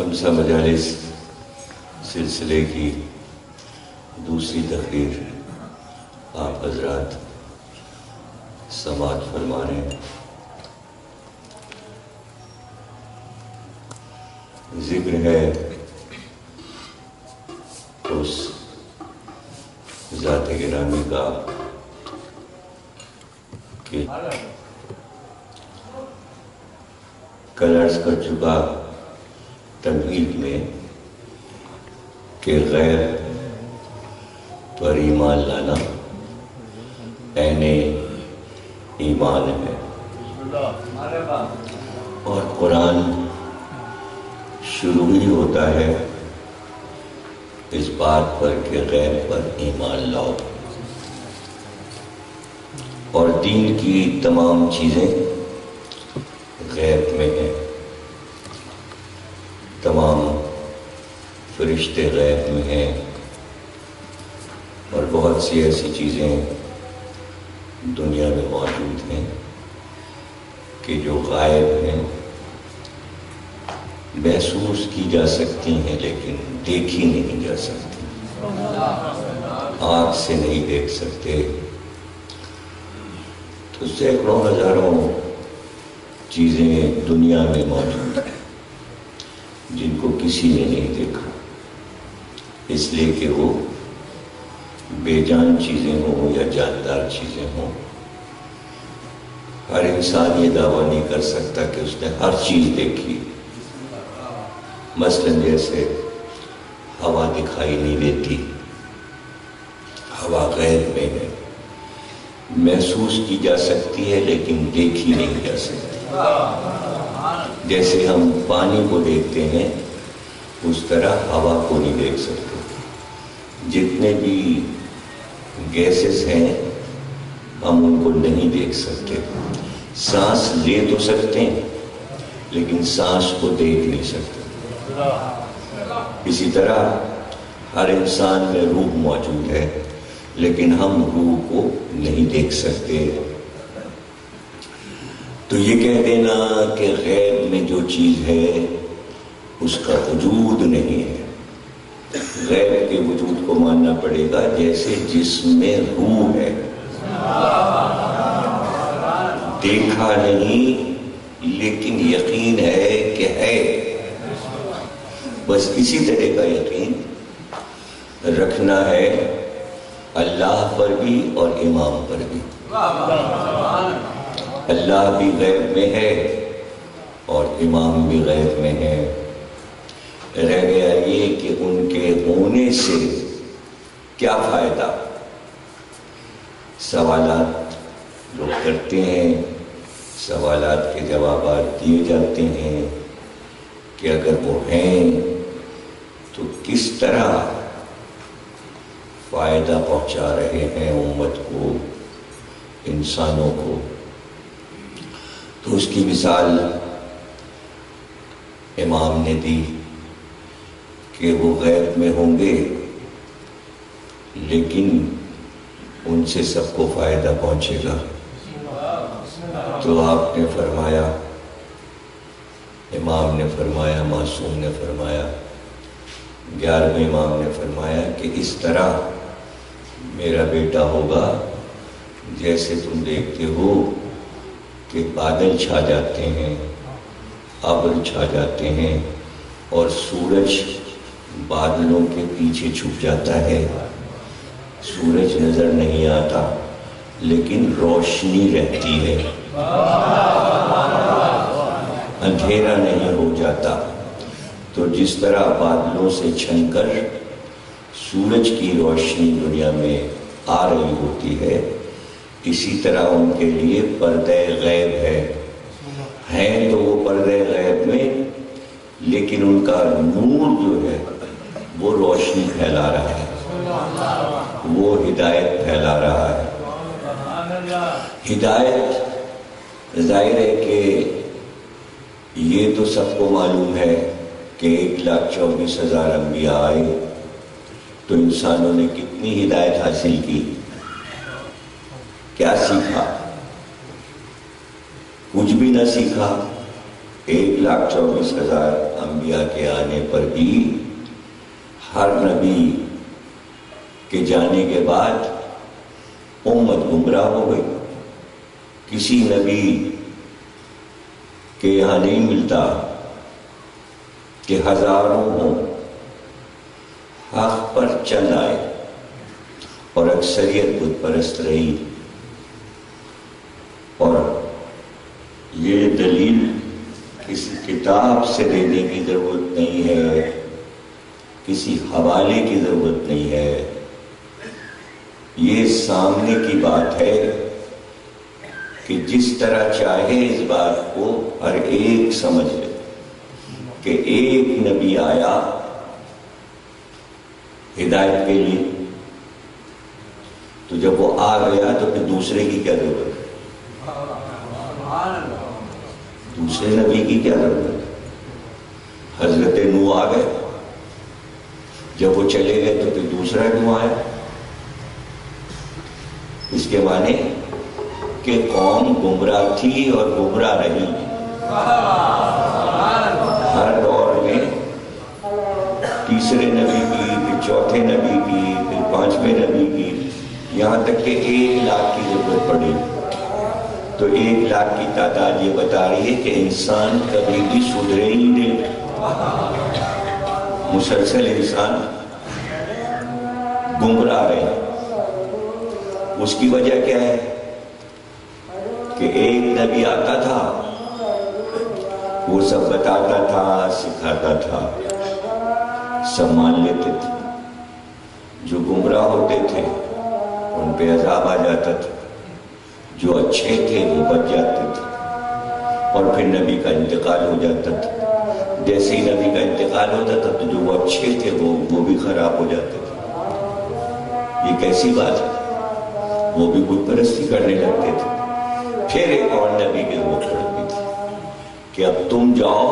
خمسہ مجالس سلسلے کی دوسری تقریر آپ حضرات سماعت فرما رہے ہیں۔ ذکر ہے اس ذات گرامی کا کہ کل عرض کر چکا تمہید میں کہ غیر پر ایمان لانا عین ایمان ہے، اور قرآن شروع ہی ہوتا ہے اس بات پر کہ غیر پر ایمان لاؤ، اور دین کی تمام چیزیں غیب میں ہیں۔ تمام فرشتے غیب میں ہیں، اور بہت سی ایسی چیزیں دنیا میں موجود ہیں کہ جو غائب ہیں، محسوس کی جا سکتی ہیں لیکن دیکھی نہیں جا سکتی، آنکھ سے نہیں دیکھ سکتے۔ تو سینکڑوں ہزاروں چیزیں دنیا میں موجود ہیں جن کو کسی نے نہیں دیکھا، اس لیے کہ وہ بے جان چیزیں ہوں یا جاندار چیزیں ہوں۔ ہر انسان یہ دعویٰ نہیں کر سکتا کہ اس نے ہر چیز دیکھی۔ مثلاً جیسے ہوا دکھائی نہیں دیتی، ہوا غیب میں ہے، محسوس کی جا سکتی ہے لیکن دیکھی نہیں جا سکتی۔ جیسے ہم پانی کو دیکھتے ہیں اس طرح ہوا کو نہیں دیکھ سکتے۔ جتنے بھی گیسز ہیں ہم ان کو نہیں دیکھ سکتے۔ سانس لے تو سکتے ہیں لیکن سانس کو دیکھ نہیں سکتے۔ اسی طرح ہر انسان میں روح موجود ہے لیکن ہم روح کو نہیں دیکھ سکتے۔ تو یہ کہہ دینا کہ غیب میں جو چیز ہے اس کا وجود نہیں ہے، غیب کے وجود کو ماننا پڑے گا جیسے جسم میں روح ہے، دیکھا نہیں لیکن یقین ہے کہ ہے۔ بس اسی طرح کا یقین رکھنا ہے اللہ پر بھی اور امام پر بھی۔ اللہ بھی غیب میں ہے اور امام بھی غیب میں ہے۔ رہ گیا یہ کہ ان کے ہونے سے کیا فائدہ۔ سوالات لوگ کرتے ہیں، سوالات کے جوابات دیے جاتے ہیں کہ اگر وہ ہیں تو کس طرح فائدہ پہنچا رہے ہیں امت کو، انسانوں کو۔ تو اس کی مثال امام نے دی کہ وہ غیب میں ہوں گے لیکن ان سے سب کو فائدہ پہنچے گا۔ تو آپ نے فرمایا، امام نے فرمایا، معصوم نے فرمایا، 11ویں امام نے فرمایا کہ اس طرح میرا بیٹا ہوگا جیسے تم دیکھتے ہو کہ بادل چھا جاتے ہیں، ابر چھا جاتے ہیں اور سورج بادلوں کے پیچھے چھپ جاتا ہے۔ سورج نظر نہیں آتا لیکن روشنی رہتی ہے، اندھیرا نہیں ہو جاتا۔ تو جس طرح بادلوں سے چھن کر سورج کی روشنی دنیا میں آ رہی ہوتی ہے، اسی طرح ان کے لیے پردہ غیب ہے تو وہ پردہ غیب میں، لیکن ان کا نور جو ہے وہ روشنی پھیلا رہا ہے، وہ ہدایت پھیلا رہا ہے۔ ہدایت ظاہر ہے کہ یہ تو سب کو معلوم ہے کہ 1,24,000 انبیاء آئے تو انسانوں نے کتنی ہدایت حاصل کی، کیا سیکھا؟ کچھ بھی نہ سیکھا، 1,24,000 انبیاء کے آنے پر بھی ہر نبی کے جانے کے بعد امت گمراہ ہو گئی. کسی نبی کے یہاں نہیں ملتا کہ ہزاروں ہوں حق پر چل آئے اور اکثریت بت پرست رہی. اور یہ دلیل کسی کتاب سے دینے کی ضرورت نہیں ہے، کسی حوالے کی ضرورت نہیں ہے. یہ سامنے کی بات ہے کہ جس طرح چاہے اس بات کو ہر ایک سمجھ لے کہ ایک نبی آیا ہدایت کے لیے، تو جب وہ آ گیا تو پھر دوسرے کی کیا ضرورت ہے؟ دوسرے نبی کی کیا ضرورت ہے؟ حضرت نوح آ گئے، جب وہ چلے گئے تو پھر دوسرا کیوں آیا؟ اس کے معنی کہ قوم گمراہ تھی اور گمراہ رہی. ہر دور میں تیسرے نبی کی، پھر چوتھے نبی کی، پھر پانچویں نبی کی، یہاں تک کہ 1,00,000 کی ضرورت پڑی. تو 1,00,000 کی تعداد یہ بتا رہی ہے کہ انسان کبھی بھی سدھرے ہی نہیں. مسلسل انسان گمراہ رہے. اس کی وجہ کیا ہے کہ ایک نبی آتا تھا، وہ سب بتاتا تھا، سکھاتا تھا، سب مان لیتے تھے. جو گمراہ ہوتے تھے ان پہ عذاب آ جاتا تھا، جو اچھے تھے وہ بچ جاتے تھے، اور پھر نبی کا انتقال ہو جاتا تھا. جیسے ہی نبی کا انتقال ہوتا تھا تو جو وہ اچھے تھے وہ بھی خراب ہو جاتے تھے. یہ کیسی بات ہے؟ وہ بھی بت پرستی کرنے لگتے تھے. پھر ایک اور نبی کی ضرورت پڑتی تھی کہ اب تم جاؤ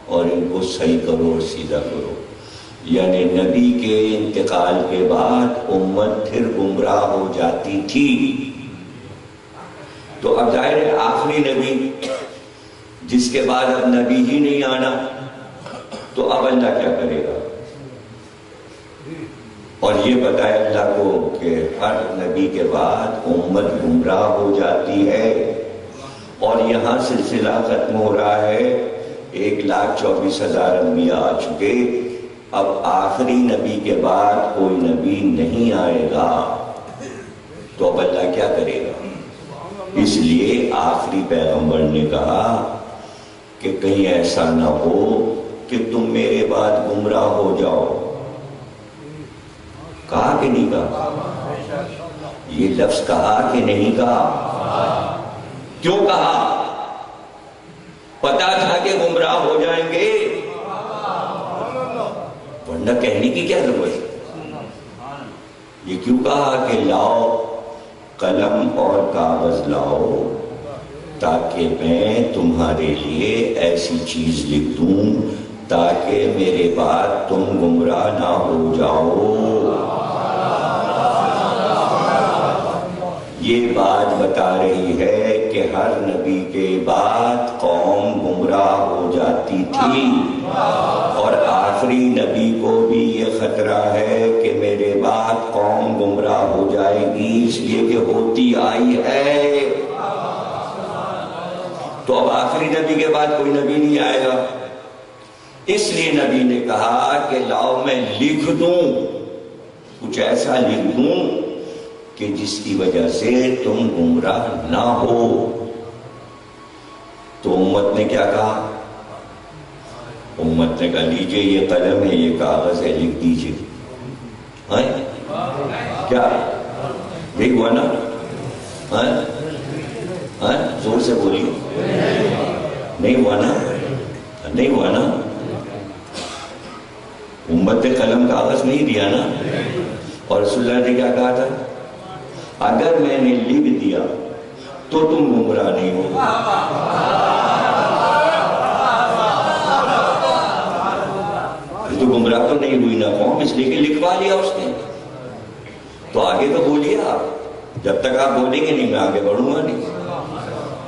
اور ان کو صحیح کرو اور سیدھا کرو. یعنی نبی کے انتقال کے بعد امت پھر گمراہ ہو جاتی تھی. تو اب ظاہر ہے آخری نبی جس کے بعد اب نبی ہی نہیں آنا، تو اب اللہ کیا کرے گا؟ اور یہ بتائے اللہ کو کہ ہر نبی کے بعد امت گمراہ ہو جاتی ہے، اور یہاں سلسلہ ختم ہو رہا ہے. 1,24,000 انبیاء آ چکے، اب آخری نبی کے بعد کوئی نبی نہیں آئے گا. تو اب اللہ کیا کرے گا؟ اس لیے آخری پیغمبر نے کہا کہ کہیں ایسا نہ ہو کہ تم میرے بعد گمراہ ہو جاؤ. کہا کہ نہیں کہا؟ یہ لفظ کہا کہ نہیں کہا؟ کیوں کہا؟ پتا تھا کہ گمراہ ہو جائیں گے، ورنہ کہنے کی کیا ضرورت ہے؟ یہ کیوں کہا کہ لاؤ قلم اور کاغذ لاؤ تاکہ میں تمہارے لیے ایسی چیز لکھ دوں تاکہ میرے بعد تم گمراہ نہ ہو جاؤ. یہ بات بتا رہی ہے کہ ہر نبی کے بعد قوم گمراہ ہو جاتی تھی، اور آخری نبی کو بھی یہ خطرہ ہے کہ میرے بعد قوم گمراہ ہو جائے گی، اس لیے کہ ہوتی آئی ہے. تو اب آخری نبی کے بعد کوئی نبی نہیں آئے گا. اس لیے نبی نے کہا کہ لاؤ میں لکھ دوں، کچھ ایسا لکھ دوں کہ جس کی وجہ سے تم گمراہ نہ ہو. تو امت نے کیا کہا؟ امت نے کہا لیجئے یہ قلم ہے، یہ کاغذ ہے، لکھ دیجئے. کیا نہیں ہوا نا؟ زور سے بولیے. نہیں ہوا نا؟ نہیں ہوا نا؟ امت نے قلم کاغذ نہیں دیا نا؟ اور رسول اللہ نے کیا کہا تھا؟ اگر میں نے لکھ دیا تو تم گمراہ نہیں ہو. تو گمراہ تو نہیں ہوئی نا قوم، اس لیے کہ لکھوا لیا اس نے. تو آگے تو بولیے آپ، جب تک آپ بولیں گے نہیں میں آگے بڑھوں گا نہیں.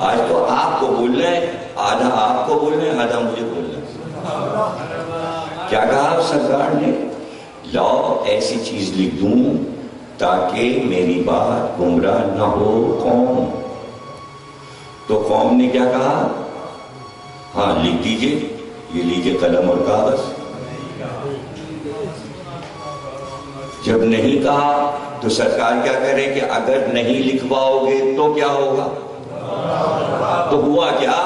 آج تو آپ کو بولنا ہے، آدھا آپ کو بولنا ہے، آدھا مجھے بولنا ہے۔ کیا کہا سرکار نے؟ لاؤ ایسی چیز لکھ دوں تاکہ میری بات گمراہ نہ ہو قوم۔ تو قوم نے کیا کہا؟ ہاں لکھ دیجئے، یہ لیجئے قلم اور کاغذ۔ جب نہیں کہا تو سرکار کیا کرے کہ اگر نہیں لکھواؤ گے تو کیا ہوگا؟ تو ہوا کیا؟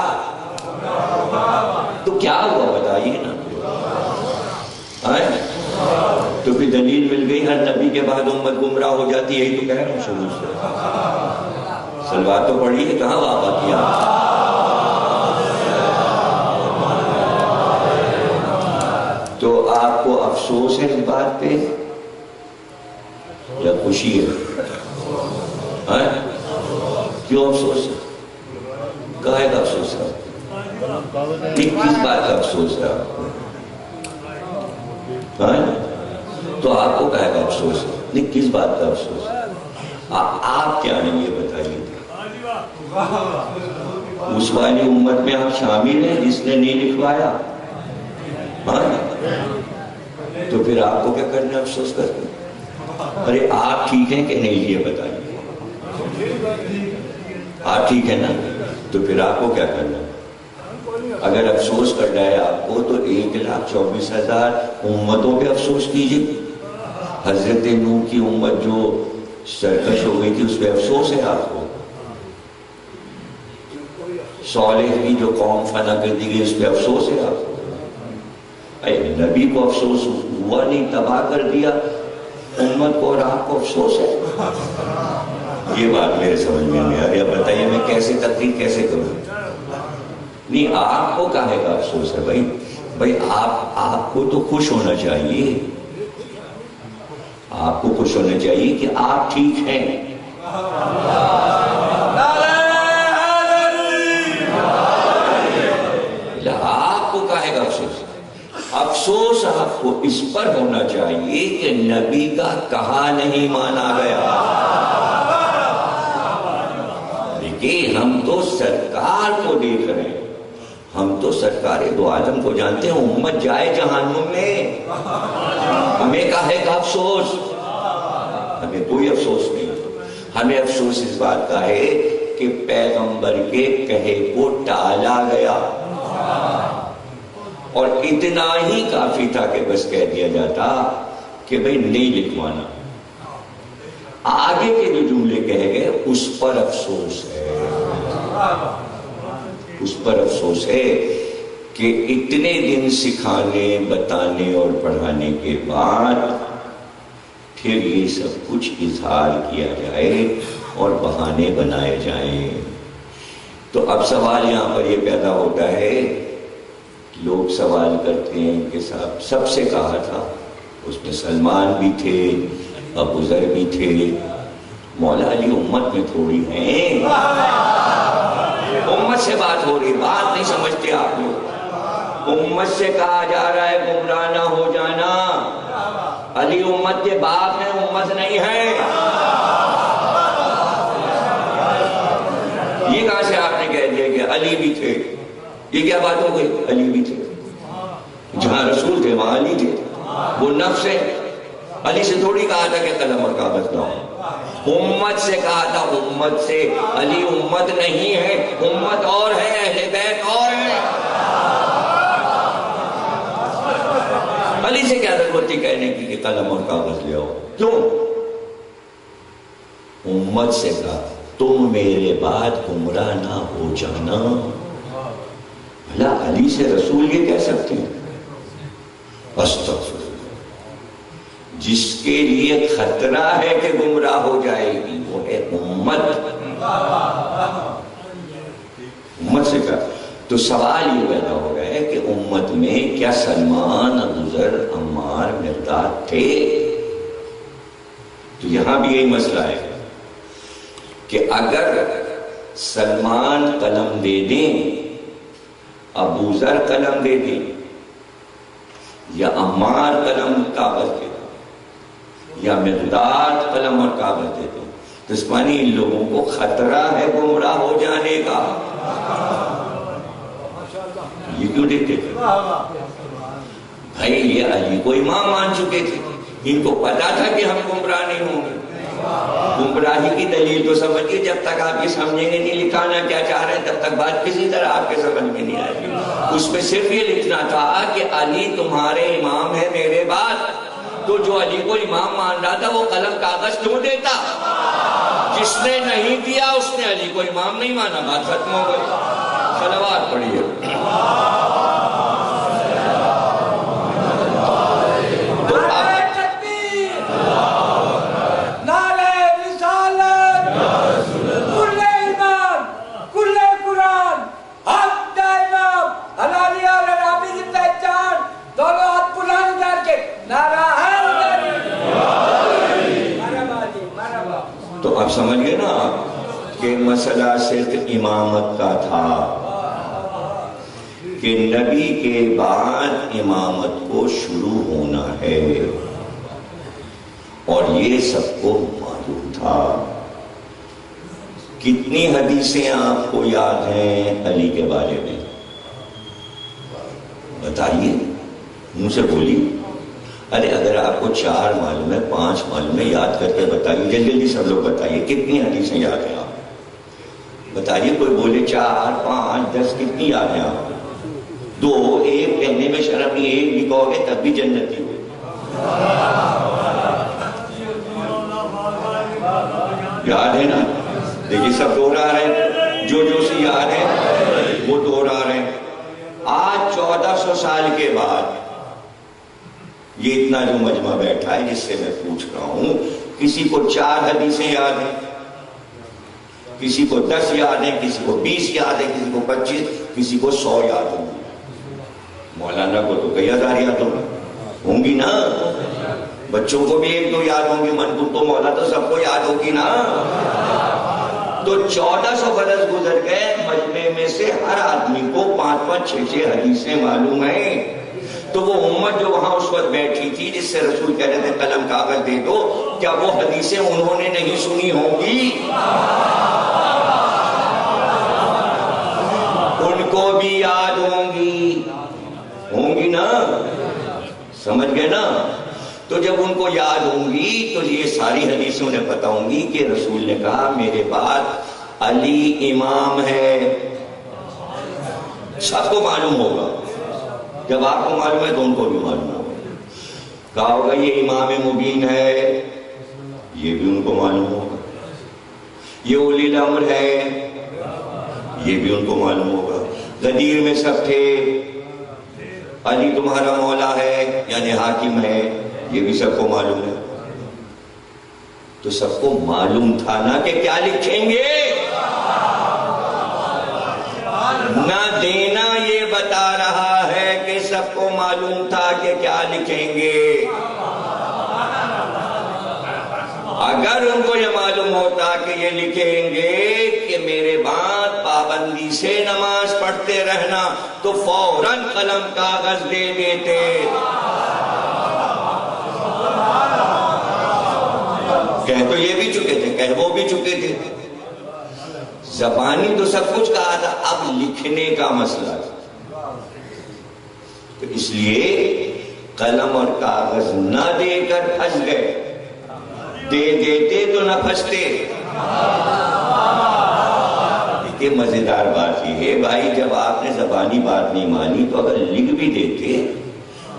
تو کیا ہوا بتائیے نا۔ تو پھر دلیل مل گئی، ہر نبی کے بعد امت گمراہ ہو جاتی ہے، یہی تو کہہ رہا ہوں شروع سے۔ سلوات تو پڑھی ہے، کہاں واقع کیا؟ تو آپ کو افسوس ہے اس بات پہ یا خوشی ہے؟ کیوں افسوس ہے؟ کہے کا افسوس ہے؟ کس بات کا افسوس ہے آپ کو؟ تو آپ کو کہے کا افسوس ہے؟ نہیں، کس بات کا افسوس ہے؟ آپ کیا نہیں یہ بتائیے۔ اس والی امت میں آپ شامل ہیں جس نے نہیں لکھوایا؟ تو پھر آپ کو کیا کرنا افسوس کرتے؟ ارے آپ ٹھیک ہیں کہ نہیں یہ بتائیے۔ آپ ٹھیک ہیں نا؟ تو پھر آپ کو کیا کرنا؟ اگر افسوس کرنا ہے آپ کو تو 1,24,000 امتوں پہ افسوس کیجئے۔ حضرت نوح کی امت جو سرکش ہو گئی تھی اس پہ افسوس ہے آپ کو؟ صالح کی جو قوم فنا کر دی گئی اس پہ افسوس ہے آپ کو؟ نبی کو افسوس ہوا نہیں، تباہ کر دیا امت کو، اور آپ کو افسوس ہے؟ یہ بات میرے سمجھ میں نہیں آ رہی۔ اب بتائیے میں کیسے تقریر کیسے کروں؟ نہیں، آپ کو کہے کا افسوس ہے بھائی آپ کو تو خوش ہونا چاہیے، آپ کو خوش ہونا چاہیے کہ آپ ٹھیک ہیں۔ آپ کو کہے گا افسوس؟ افسوس آپ کو اس پر ہونا چاہیے کہ نبی کا کہا نہیں مانا گیا۔ دیکھیں ہم تو سرکار کو دیکھ رہے ہیں، ہم تو سرکار دو عالم کو جانتے ہیں، امت جائے جہنم میں، ہمیں کہے گا افسوس؟ ہمیں کوئی افسوس نہیں۔ ہمیں افسوس اس بات کا ہے کہ پیغمبر کے کہے کو ٹالا گیا، اور اتنا ہی کافی تھا کہ بس کہہ دیا جاتا کہ بھئی نہیں لکھوانا۔ آگے کے جو جملے کہے گئے اس پر افسوس ہے، اس پر افسوس ہے کہ اتنے دن سکھانے بتانے اور پڑھانے کے بعد پھر یہ سب کچھ اظہار کیا جائے اور بہانے بنائے جائیں۔ تو اب سوال یہاں پر یہ پیدا ہوتا ہے، لوگ سوال کرتے ہیں کہ صاحب سب سے کہا تھا، اس میں سلمان بھی تھے، ابو ذر بھی تھے، مولا علی امت میں تھوڑی ہیں، امت سے بات ہو رہی، بات نہیں سمجھتے آپ لوگ۔ امت سے کہا جا رہا ہے گمراہ نہ ہو جانا، علی امت کے باپ ہیں، امت نہیں ہے۔ یہ کہاں سے آپ نے کہہ دیا کہ علی بھی تھے؟ یہ کیا بات ہو گئی؟ علی بھی تھے، جہاں رسول تھے وہاں علی تھے، وہ نفس ہے۔ علی سے تھوڑی کہا تھا کہ قلم اور کاغذ لاؤ، امت سے کہا تھا، امت سے۔ علی امت نہیں ہے، امت اور ہے، اہل بیت اور ہے۔ علی سے کیا ضرورت تھی کہنے کی کہ قلم اور کاغذ لے آؤ؟ کیوں؟ امت سے کہا تم میرے بعد گمراہ نہ ہو جانا۔ بھلا علی سے رسول یہ کہہ سکتے ہیں؟ استغفر، جس کے لیے خطرہ ہے کہ گمراہ ہو جائے گی وہ ہے امت۔ امت سے کہا تو سوال یہ پیدا ہو گیا ہے کہ امت میں کیا سلمان، ابو ذر، عمار، مقداد تھے؟ تو یہاں بھی یہی مسئلہ ہے کہ اگر سلمان قلم دے دیں، ابو ذر قلم دے دیں، یا عمار قلم کاغذ دے دیں، یا مقداد قلم اور کاغذ دے دیں، تو اس معنی ان لوگوں کو خطرہ ہے گمراہ ہو جانے کا۔ کیوں دیتے تھے؟ بھائی یہ علی کو امام مان چکے تھے، ان کو پتا تھا کہ ہم گمراہ نہیں ہوں گے۔ گمراہی کی دلیل تو سمجھیے، جب تک آپ یہ سمجھیں گے نہیں لکھانا کیا چاہ رہے ہیں تب تک بات کسی طرح آپ کے سمجھ میں نہیں آئے گی۔ اس میں صرف یہ لکھنا تھا کہ علی تمہارے امام ہے میرے بعد، تو جو علی کو امام مان رہا تھا وہ قلم کاغذ کیوں دیتا؟ جس نے نہیں دیا اس نے علی کو امام نہیں مانا، بات ختم ہو گئی۔ صلوات پڑھیے۔ تو اب سمجھ گئے نا کہ مسئلہ صرف امامت کا تھا، کہ نبی کے بعد امامت کو شروع ہونا ہے، اور یہ سب کو معلوم تھا۔ کتنی حدیثیں آپ کو یاد ہیں علی کے بارے میں؟ بتائیے، منہ سے بولی۔ ارے اگر آپ کو 4 معلوم ہے، 5 معلوم ہے، یاد کر کے بتائیے، جلدی جلدی سب لوگ بتائیے کتنی حدیثیں یاد ہیں آپ؟ بتائیے، کوئی بولے 4 5 10، کتنی یاد ہیں آپ؟ 2 1 کہنے میں شرم نہیں، 1 بھی کہو گے تب بھی جنتی ہو۔ یاد ہے نا؟ دیکھیے سب دوہرا رہے ہیں، جو سے یاد ہے وہ دوہرا رہے ہیں۔ آج 1400 سال کے بعد یہ اتنا جو مجمع بیٹھا ہے جس سے میں پوچھ رہا ہوں، کسی کو 4 حدیثیں یاد ہیں، کسی کو 10 یاد ہیں، کسی کو 20 یاد ہیں، کسی کو 25، کسی کو 100 یاد ہوں گی۔ مولانا کو تو کئی ہزار یاد ہوں گی نا، بچوں کو بھی 1 2 یاد ہوں گی، منقول تو مولا تو سب کو یاد ہوگی نا۔ تو 1400 برس گزر گئے، مجمع میں سے ہر آدمی کو 5 5 6 6 حدیثیں معلوم ہیں۔ تو وہ امت جو وہاں اس وقت بیٹھی تھی جس سے رسول کہہ رہے تھے قلم کاغذ دے دو، کیا وہ حدیثیں انہوں نے نہیں سنی ہوں گی؟ ان کو بھی یاد ہوں گی نا، سمجھ گئے نا؟ تو جب ان کو یاد ہوں گی تو یہ ساری حدیثیں انہیں پتہ ہوں گی کہ رسول نے کہا میرے بعد علی امام ہے، سب کو معلوم ہوگا۔ جب آپ کو معلوم ہے تو ان کو بھی معلوم ہوگا۔ کہا ہوگا یہ امام مبین ہے، یہ بھی ان کو معلوم ہوگا۔ یہ اولی الامر ہے، یہ بھی ان کو معلوم ہوگا۔ غدیر میں سب تھے، علی تمہارا مولا ہے یعنی حاکم ہے، یہ بھی سب کو معلوم ہے۔ تو سب کو معلوم تھا نا کہ کیا لکھیں گے، نہ دینا یہ بتا رہا ہے کہ سب کو معلوم تھا کہ کیا لکھیں گے۔ اگر ان کو یہ معلوم ہوتا کہ یہ لکھیں گے کہ میرے بعد پابندی سے نماز پڑھتے رہنا تو فوراً قلم کاغذ دے دیتے۔ کہہ تو یہ بھی چکے تھے، کہہ وہ بھی چکے تھے، زبانی تو سب کچھ کہا تھا، اب لکھنے کا مسئلہ تھا۔ تو اس لیے قلم اور کاغذ نہ دے کر پھنس گئے، دے دیتے تو نہ پھنستے۔ دیکھیں مزیدار بات یہ ہے بھائی، جب آپ نے زبانی بات نہیں مانی تو اگر لکھ بھی دیتے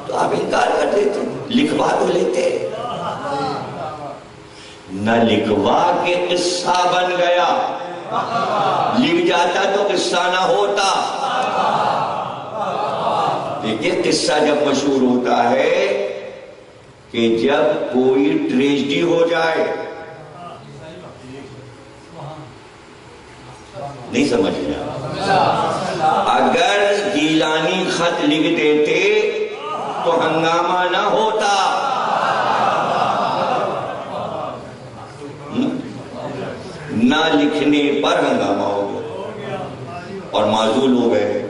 تو آپ انکار کر دیتے، لکھوا تو لیتے۔ نہ لکھوا کے قصہ بن گیا، لکھ جاتا تو قصہ نہ ہوتا۔ دیکھیے قصہ جب مشہور ہوتا ہے کہ جب کوئی ٹریجڈی ہو جائے، نہیں سمجھ رہے؟ اگر گیلانی خط لکھ دیتے تو ہنگامہ نہ ہوتا، نہ لکھنے پر ہنگامہ ہو گیا اور معزول ہو گئے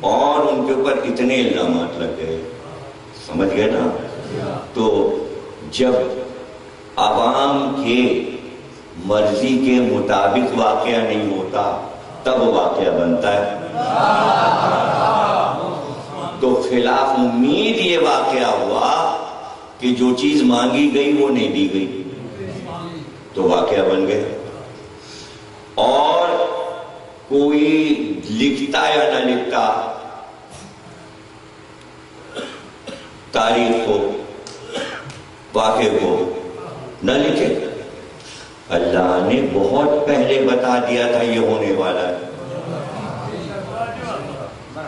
اور ان کے اوپر اتنے الزامات لگ گئے، سمجھ گئے نا؟ تو جب عوام کے مرضی کے مطابق واقعہ نہیں ہوتا تب واقعہ بنتا ہے۔ خلاف امید یہ واقعہ ہوا کہ جو چیز مانگی گئی وہ نہیں دی گئی، تو واقعہ بن گیا. اور کوئی لکھتا یا نہ لکھتا تاریخ کو، واقعے کو نہ لکھے، اللہ نے بہت پہلے بتا دیا تھا یہ ہونے والا ہے.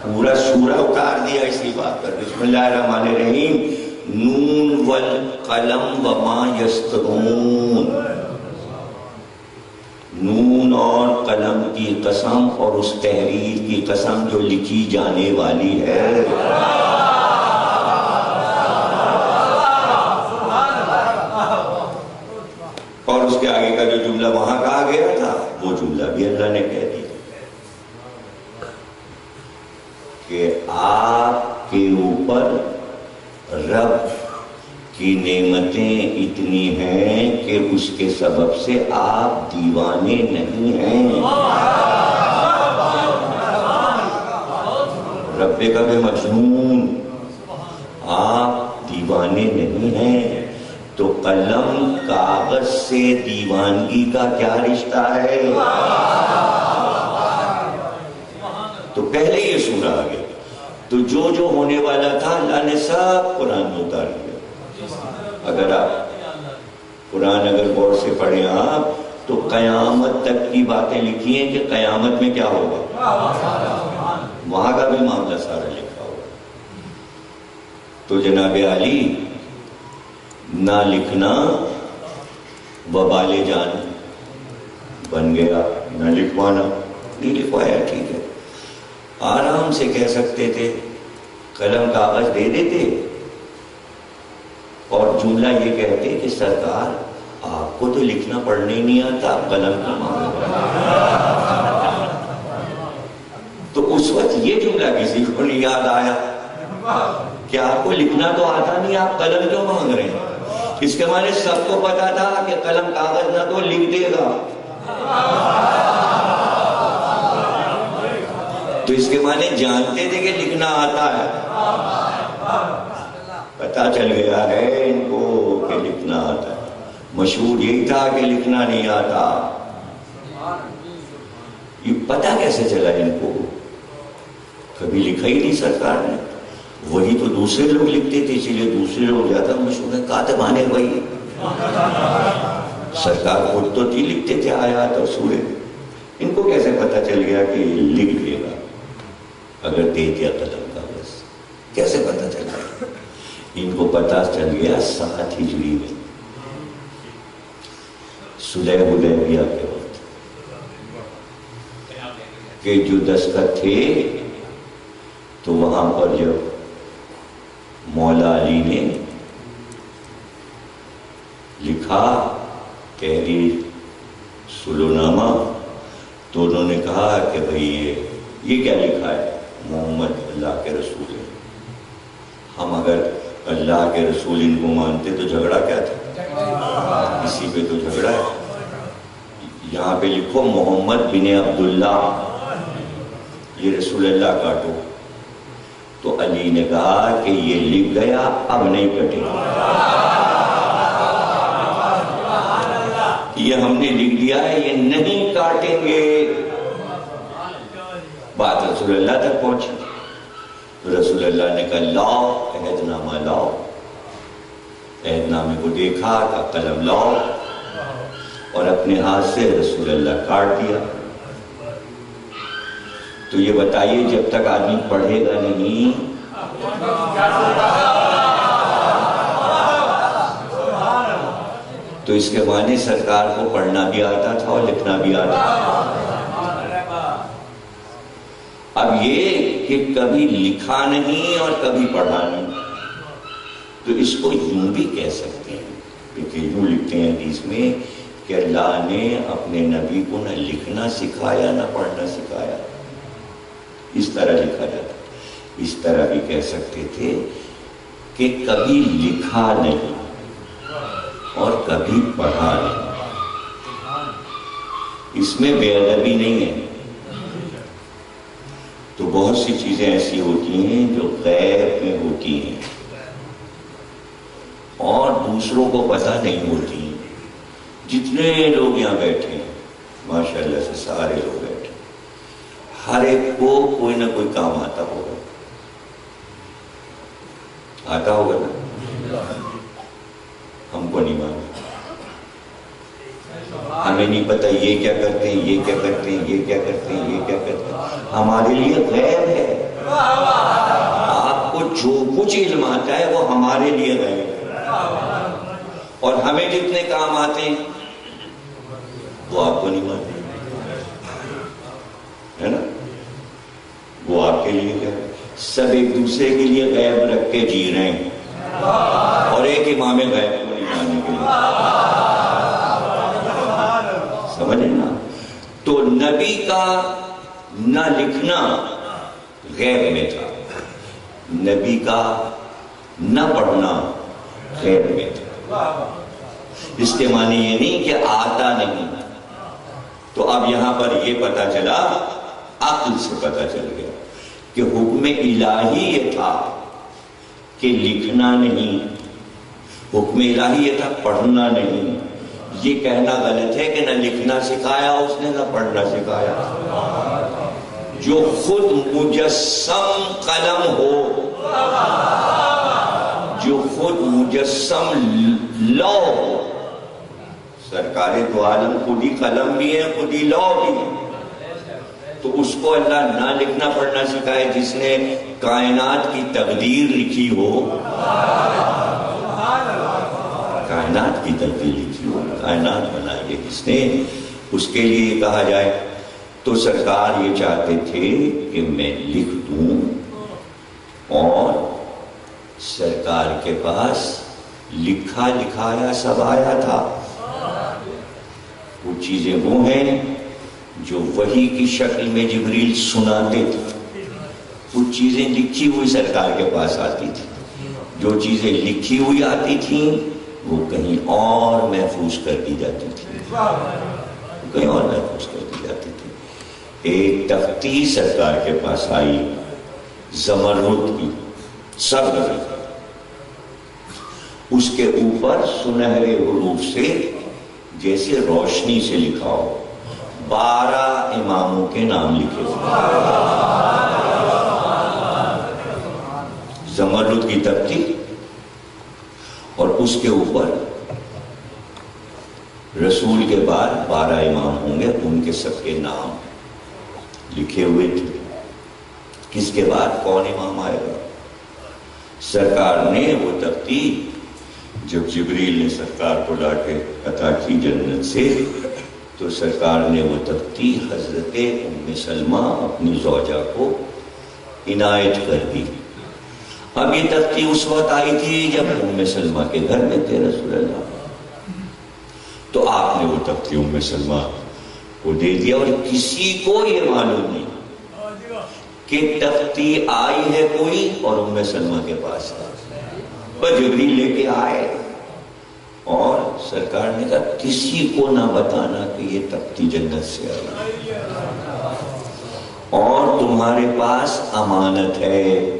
پورا سورہ اتار دیا اسی بات پر. بسم اللہ الرحمن الرحیم. نون والقلم وما یسطرون. نون اور قلم کی قسم اور اس تحریر کی قسم جو لکھی جانے والی ہے. اور اس کے آگے کا جو جملہ وہاں کہا گیا تھا وہ جملہ بھی اللہ نے کہہ دیا کہ آپ کے اوپر رب کی نعمتیں اتنی ہیں کہ اس کے سبب سے آپ دیوانے نہیں ہیں. رب کا بھی مجنون، آپ دیوانے نہیں ہیں. تو قلم کاغذ سے دیوانگی کا کیا رشتہ ہے؟ تو پہلے یہ سورہ آ گیا. تو جو ہونے والا تھا اللہ نے سب قرآن میں اتار دیا. اگر آپ قرآن غور سے پڑھیں آپ تو قیامت تک کی باتیں لکھی ہیں کہ قیامت میں کیا ہوگا، وہاں کا بھی معاملہ سارا لکھا ہوگا. تو جناب علی نہ لکھنا وبال جان بن گیا. نہ لکھوانا، نہیں لکھوایا ٹھیک ہے، آرام سے کہہ سکتے تھے، قلم کاغذ دے دیتے اور جملہ یہ کہتے کہ سرکار آپ کو تو لکھنا پڑھنا ہی نہیں آتا، قلم کا معاملہ. تو اس وقت یہ جملہ کسی کو نہیں یاد آیا کہ آپ کو لکھنا تو آتا نہیں، آپ قلم کیوں مانگ رہے ہیں؟ اس کے معنی سب کو پتا تھا کہ قلم کاغذ نہ تو لکھ دے گا، تو اس کے معنی جانتے تھے کہ لکھنا آتا ہے. پتا چل گیا ہے ان کو کہ لکھنا آتا ہے. مشہور یہی تھا کہ لکھنا نہیں آتا. یہ پتا کیسے چلا ان کو؟ کبھی لکھا ہی نہیں سرکار نے. وہی تو دوسرے لوگ لکھتے تھے، اسی لیے دوسرے لوگ زیادہ مشہور ہیں. کاتبانے وہی، سرکار خود تو تھی لکھتے تھے آیات اور سورے. ان کو کیسے پتا چل گیا کہ لکھ دے گا اگر دے دیا قلم کا؟ بس کیسے پتا چل گیا؟ ان کو پتا چل گیا 7 ہجری میں صلح حدیبیہ کے وقت کہ جو دستخط تھے تو وہاں پر جب مولا علی نے لکھا تحریر سلونامہ تو انہوں نے کہا کہ بھئی یہ کیا لکھا ہے؟ محمد اللہ کے رسول ہے. ہم اگر اللہ کے رسول ان کو مانتے تو جھگڑا کیا تھا؟ اسی پہ تو جھگڑا ہے. یہاں پہ لکھو محمد بن عبداللہ، یہ رسول اللہ کاٹو. تو علی نے کہا کہ یہ لکھ گیا، اب نہیں کٹے گا. یہ ہم نے لکھ دیا ہے، یہ نہیں کاٹیں گے. بات رسول اللہ تک پہنچی تو رسول اللہ نے کہا لاؤ عہد نامہ لاؤ. عہد نامے کو دیکھا کہ قلم لاؤ، اور اپنے ہاتھ سے رسول اللہ کاٹ دیا. تو یہ بتائیے جب تک آدمی پڑھے گا نہیں تو اس کے معنی سرکار کو پڑھنا بھی آتا تھا اور لکھنا بھی آتا تھا. اب یہ کہ کبھی لکھا نہیں اور کبھی پڑھا نہیں، تو اس کو یوں بھی کہہ سکتے ہیں کہ یوں لکھتے ہیں حدیث میں کہ اللہ نے اپنے نبی کو نہ لکھنا سکھایا نہ پڑھنا سکھایا. اس طرح لکھا جاتا. اس طرح بھی کہہ سکتے تھے کہ کبھی لکھا نہیں اور کبھی پڑھا نہیں. اس میں بے ادبی نہیں ہے. تو بہت سی چیزیں ایسی ہوتی ہیں جو غیب میں ہوتی ہیں اور دوسروں کو پتہ نہیں ہوتی. جتنے لوگ یہاں بیٹھے ہیں ماشاءاللہ سے سارے لوگ بیٹھے، ہر ایک کو کوئی نہ کوئی کام آتا ہوگا نا. ہم کو نہیں معلوم، ہمیں نہیں پتہ یہ کیا کرتے ہیں، یہ کیا کرتے ہیں، یہ کیا کرتے ہیں، یہ کیا کرتے ہیں. ہمارے لیے غیب ہے. آپ کو جو کچھ علم آتا ہے وہ ہمارے لیے غیب ہے، اور ہمیں جتنے کام آتے ہیں وہ آپ کو نہیں معلوم ہے نا. وہ آپ کے لیے کیا ہے؟ سب ایک دوسرے کے لیے غیب رکھ کے جی رہے ہیں اور ایک امام غیب کو نہیں جانے کے لیے. سمجھے نا. تو نبی کا نہ لکھنا غیب میں تھا، نبی کا نہ پڑھنا غیب میں تھا. اس کے معنی یہ نہیں کہ آتا نہیں. تو اب یہاں پر یہ پتا چلا، عقل سے پتا چل گیا کہ حکم الہی یہ تھا کہ لکھنا نہیں، حکم الہی یہ تھا پڑھنا نہیں. یہ کہنا غلط ہے کہ نہ لکھنا سکھایا اس نے نہ پڑھنا سکھایا. جو خود مجسم قلم ہو، جو خود مجسم لو ہو، سرکار دو عالم خود ہی قلم بھی ہے، خود ہی لو بھی ہے، تو اس کو اللہ نہ لکھنا پڑھنا سکھائے جس نے کائنات کی تقدیر لکھی ہو. کائنات کی تقدیر لکھی ہو، کائنات بنائی ہے جس نے، اس کے لیے کہا جائے. تو سرکار یہ چاہتے تھے کہ میں لکھ دوں، اور سرکار کے پاس لکھا لکھایا سب آیا تھا. وہ چیزیں وہ ہیں جو وحی کی شکل میں جبریل سناتے تھے. کچھ چیزیں لکھی ہوئی سرکار کے پاس آتی تھی. جو چیزیں لکھی ہوئی آتی تھیں وہ کہیں اور محفوظ کر دی جاتی تھی، کہیں اور محفوظ کر دی جاتی تھی. ایک تختی سرکار کے پاس آئی زمرد کی، سبز، اس کے اوپر سنہرے حروف سے جیسے روشنی سے لکھا ہو 12 اماموں کے نام لکھے ہوئے. زمرد کی تختی، اور اس کے اوپر رسول کے بعد 12 امام ہوں گے، ان کے سب کے نام لکھے ہوئے تھے. کس کے بعد کون امام آئے گا. سرکار نے وہ تختی جب جبریل نے سرکار کو لا کے عطا کی جنت سے، تو سرکار نے وہ تختی حضرت ام سلمہ اپنی زوجہ کو عنایت کر دی. اب یہ تختی اس وقت آئی تھی جب ام سلمہ کے گھر میں تھے رسول اللہ، تو آپ نے وہ تختی ام سلمہ کو دے دیا، اور کسی کو یہ معلوم نہیں کہ تختی آئی ہے کوئی اور ام سلمہ کے پاس ہے. پر جبریل لے کے آئے اور سرکار نے کہا کسی کو نہ بتانا کہ یہ تختی جنت سے آئی اور تمہارے پاس امانت ہے.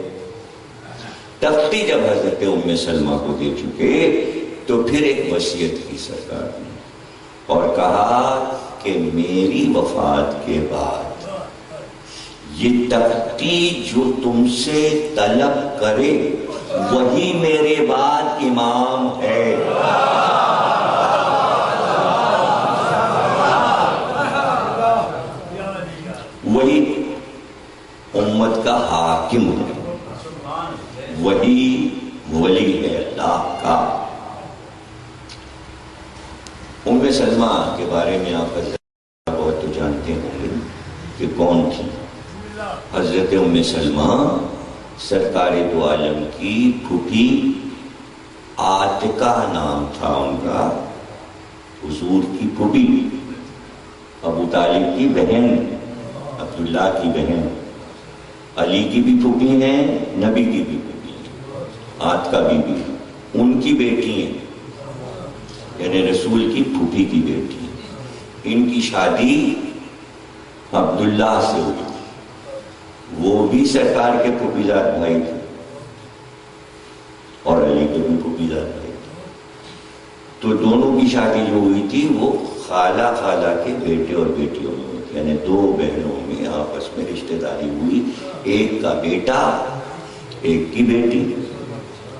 تختی جب حضرت ام سلمہ کو دے چکے تو پھر ایک وصیت کی سرکار نے اور کہا کہ میری وفات کے بعد یہ تختی جو تم سے طلب کرے وہی میرے بعد امام ہے. وہی امت کا حاکم ہے، وہی ولی ہے اللہ کا. ام سلمہ کے بارے میں آپ بہت تو جانتے ہوں گے کہ کون تھی. حضرت ام سلمہ سرکار دو عالم کی پھوپھی عاتقہ نام تھا ان کا، حضور کی پھوپھی، ابو طالب کی بہن، عبداللہ کی بہن، علی کی بھی پھوپھی ہیں، نبی کی بھی پھوپھی ہیں، عاتقہ بی بی ان کی بیٹی ہیں، یعنی رسول کی پھوپھی کی بیٹی. ان کی شادی عبداللہ سے ہوئی. وہ بھی سرکار کے پھوپھیزاد بھائی تھے اور علی کے بھی پھوپھیزاد بھائی تھے. تو دونوں کی شادی جو ہوئی تھی وہ خالہ کے بیٹے اور بیٹیوں میں ہوئی تھی، یعنی دو بہنوں میں آپس میں رشتہ داری ہوئی، ایک کا بیٹا ایک کی بیٹی،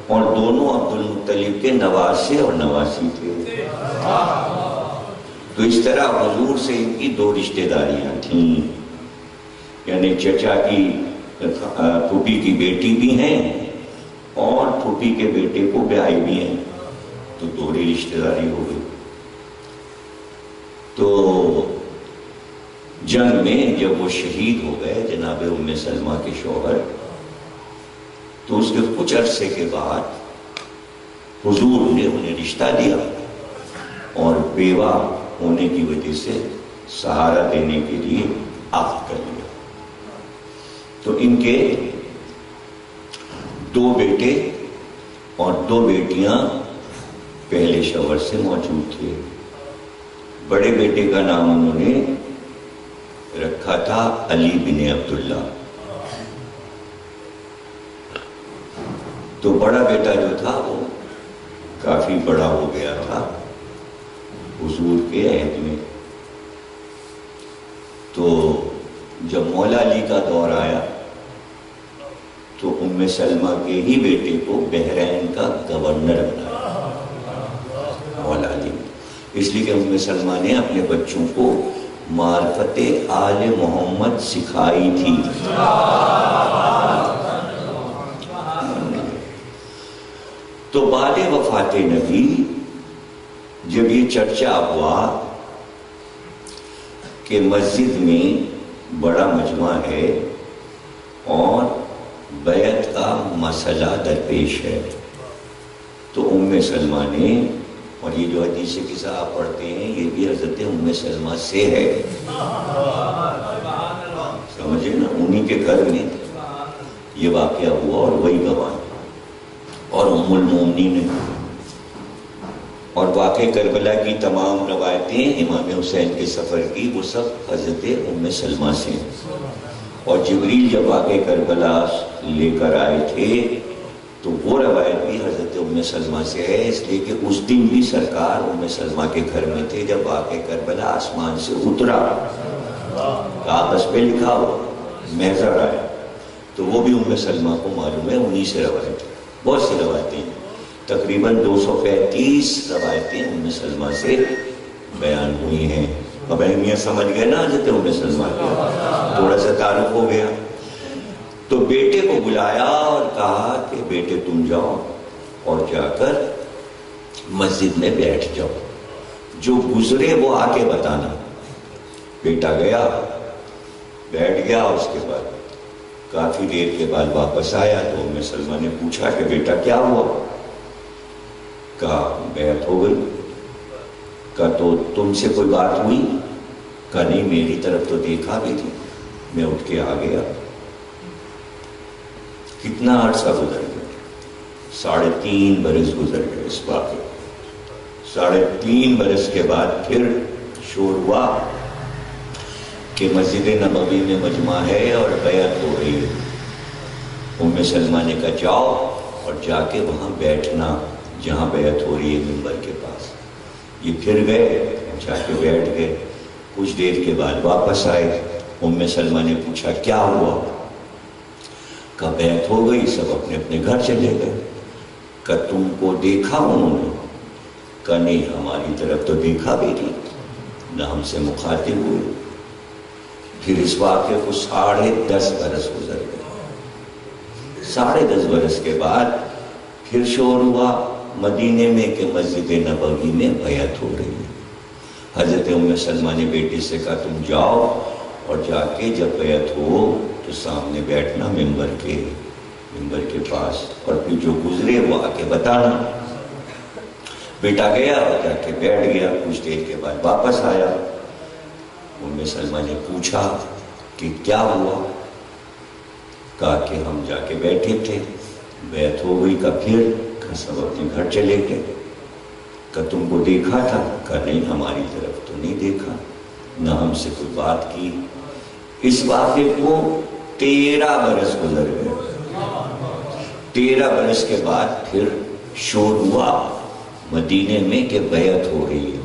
اور دونوں عبد المطلب کے نواسے اور نواسی تھے. تو اس طرح حضور سے ان کی دو رشتہ داریاں تھیں، یعنی چچا کی پھوپھی کی بیٹی بھی ہیں اور پھوپھی کے بیٹے کو بیائی بھی ہیں، تو دوہری رشتہ داری ہو گئی. تو جنگ میں جب وہ شہید ہو گئے جناب ام سلمہ کے شوہر، تو اس کے کچھ عرصے کے بعد حضور نے انہیں رشتہ دیا اور بیوہ ہونے کی وجہ سے سہارا دینے کے لیے عقد کر لیا. تو ان کے دو بیٹے اور دو بیٹیاں پہلے شوہر سے موجود تھے. بڑے بیٹے کا نام انہوں نے رکھا تھا علی بن عبداللہ. تو بڑا بیٹا جو تھا وہ کافی بڑا ہو گیا تھا حضور کے عہد میں. تو جب مولا علی کا دور آیا تو ام سلمہ کے ہی بیٹے کو بحرین کا گورنر بنایا مولا علی، اس لیے کہ ام سلمہ نے اپنے بچوں کو معرفت آل محمد سکھائی تھی. تو بعد وفات نبی جب یہ چرچا ہوا کہ مسجد میں بڑا مجمع ہے اور بیعت کا مسئلہ درپیش ہے، تو ام سلمہ نے، اور یہ جو حدیث قصہ آپ پڑھتے ہیں یہ بھی حضرت ام سلمہ سے ہے، سمجھے نا، انہی کے گھر میں یہ واقعہ ہوا اور وہی گواہ اور ام المومنین نے. اور واقع کربلا کی تمام روایتیں امام حسین کے سفر کی وہ سب حضرت ام سلمہ سے ہیں. اور جبریل جب واقع کربلا لے کر آئے تھے تو وہ روایت بھی حضرت ام سلمہ سے ہے، اس لیے کہ اس دن بھی سرکار ام سلمہ کے گھر میں تھے جب واقع کربلا آسمان سے اترا، کاغذ پہ لکھا ہوا محضر آیا. تو وہ بھی ام سلمہ کو معلوم ہے، انہی سے روایت ہے. بہت سی روایتیں ہیں، تقریباً 235 روایتیں ام سلمہ سے بیان ہوئی ہیں. اب اہمیت سمجھ گئے نا حضرت ام سلمہ کی، تھوڑا سا تعارف ہو گیا. تو بیٹے کو بلایا اور کہا کہ بیٹے تم جاؤ اور جا کر مسجد میں بیٹھ جاؤ، جو گزرے وہ آ کے بتانا. بیٹا گیا، بیٹھ گیا، اس کے بعد کافی دیر کے بعد واپس آیا تو ام سلمہ نے پوچھا کہ بیٹا کیا ہوا؟ کہا بیعت ہو گئی. کہا تو تم سے کوئی بات ہوئی؟ کہا نہیں، میری طرف تو دیکھا بھی تھی. میں اٹھ کے آ گیا. کتنا عرصہ گزر گیا؟ 3.5 برس گزر گئے اس واقعے. 3.5 برس کے بعد پھر شور ہوا کہ مسجد نبوی میں مجمع ہے اور بیعت ہو رہی ہے. ام سلمہ نے کہا جاؤ اور جا کے وہاں بیٹھنا جہاں بیعت ہو رہی ہے منبر کے پاس. یہ پھر گئے، جا کے بیٹھ گئے. کچھ دیر کے بعد واپس آئے. ام سلمہ نے پوچھا کیا ہوا؟ کہا بیعت ہو گئی، سب اپنے اپنے گھر چلے گئے. کہا تم کو دیکھا انہوں نے؟ کہا نہیں، ہماری طرف تو دیکھا بھی نہیں، نہ ہم سے مخاطب ہوئے. پھر اس واقعے کو 10.5 برس گزر گئے. 10.5 برس کے بعد پھر شور ہوا مدینے میں کہ مسجد نبوی میں بیعت ہو رہی ہے. حضرت ام سلمہ نے بیٹے سے کہا تم جاؤ اور جا کے جب بیعت ہو تو سامنے بیٹھنا منبر کے پاس، اور پھر جو گزرے وہ آ کے بتانا. بیٹا گیا اور جا کے بیٹھ گیا. کچھ دیر کے بعد واپس آیا. ام سلمہ نے پوچھا کہ کیا ہوا؟ کہا کہ ہم جا کے بیٹھے تھے، بیعت ہو گئی. کا پھر سب اپنے گھر چلے گئے. کہا تم کو دیکھا تھا؟ کہا نہیں، ہماری طرف تو نہیں دیکھا، نہ ہم سے کوئی بات کی. اس واقعے کو 13 برس گزر گئے. 13 برس کے بعد پھر شور ہوا مدینے میں کہ بیعت ہو رہی ہے.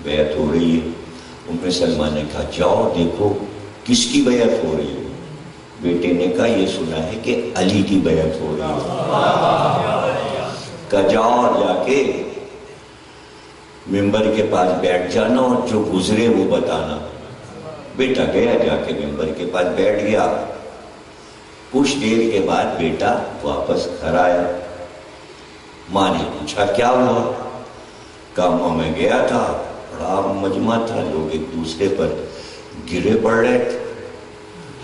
بیعت ہو رہی ہے. ام سلمہ نے کہا جاؤ دیکھو کس کی بیعت ہو رہی ہے. بیٹے نے کہا یہ سنا ہے کہ علی کی بیعت ہو رہی ہے. کہا جاؤ اور جا کے ممبر کے پاس بیٹھ جانا اور جو گزرے وہ بتانا. بیٹا گیا, جا کے ممبر کے پاس بیٹھ گیا. کچھ دیر کے بعد بیٹا واپس گھر آیا. ماں نے پوچھا کیا ہوا؟ کہا ماں میں گیا تھا, بڑا مجمع تھا, لوگ ایک دوسرے پر گرے پڑ رہے تھے,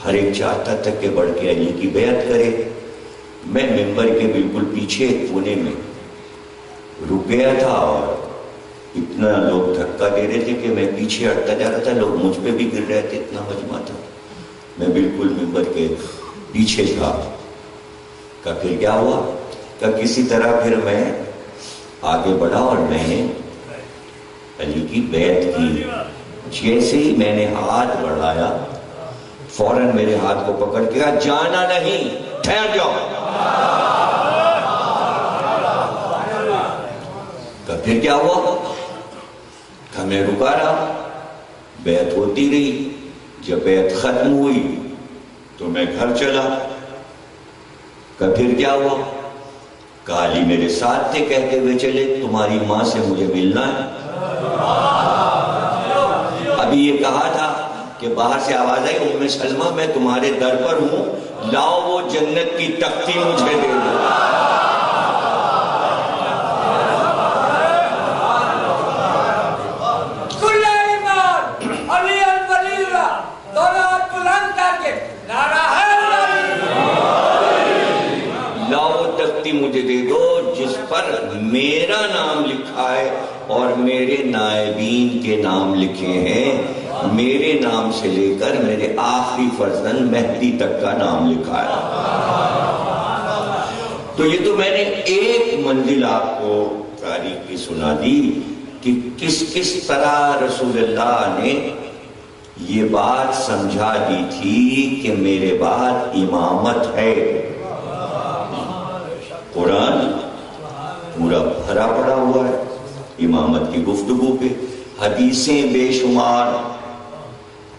ہر ایک چاہتا تھا کہ بڑھ کے علی کی بیعت کرے. میں ممبر کے بالکل پیچھے کونے میں رک گیا تھا اور اتنا لوگ دھکا دے رہے تھے کہ میں پیچھے ہٹتا جا رہا تھا, لوگ مجھ پہ بھی گر رہے تھے, اتنا مجمع تھا. میں بالکل ممبر کے پیچھے تھا. کہا پھر کیا ہوا؟ کہا کسی طرح پھر میں آگے بڑھا اور میں نے علی کی بیعت کی. جیسے ہی میں نے ہاتھ بڑھایا فوراً میرے ہاتھ کو پکڑ کے کہا جانا نہیں, ٹھہر جاؤ. کہا پھر کیا ہوا؟ کہا میں رکا رہا, بیعت ہوتی رہی. جب بیعت ختم ہوئی تو میں گھر چلا. کہا پھر کیا ہوا؟ کہا علی میرے ساتھ تھے, کہتے ہوئے چلے تمہاری ماں سے مجھے ملنا ہے. ابھی یہ کہا تھا کہ باہر سے آواز آئی ام سلمہ میں تمہارے در پر ہوں, لاؤ وہ جنت کی تختی مجھے دے دو. مجھے دے دو جس پر میرا نام لکھا ہے اور میرے نائبین کے نام لکھے ہیں. میرے نام سے لے کر میرے آخری فرزند مہدی تک کا نام لکھا ہے. تو یہ تو میں نے ایک منزل آپ کو تاریخ کی سنا دی کہ کس کس طرح رسول اللہ نے یہ بات سمجھا دی تھی کہ میرے بعد امامت ہے. قرآن پورا بھرا پڑا ہوا ہے امامت کی گفتگو پہ. حدیثیں بے شمار,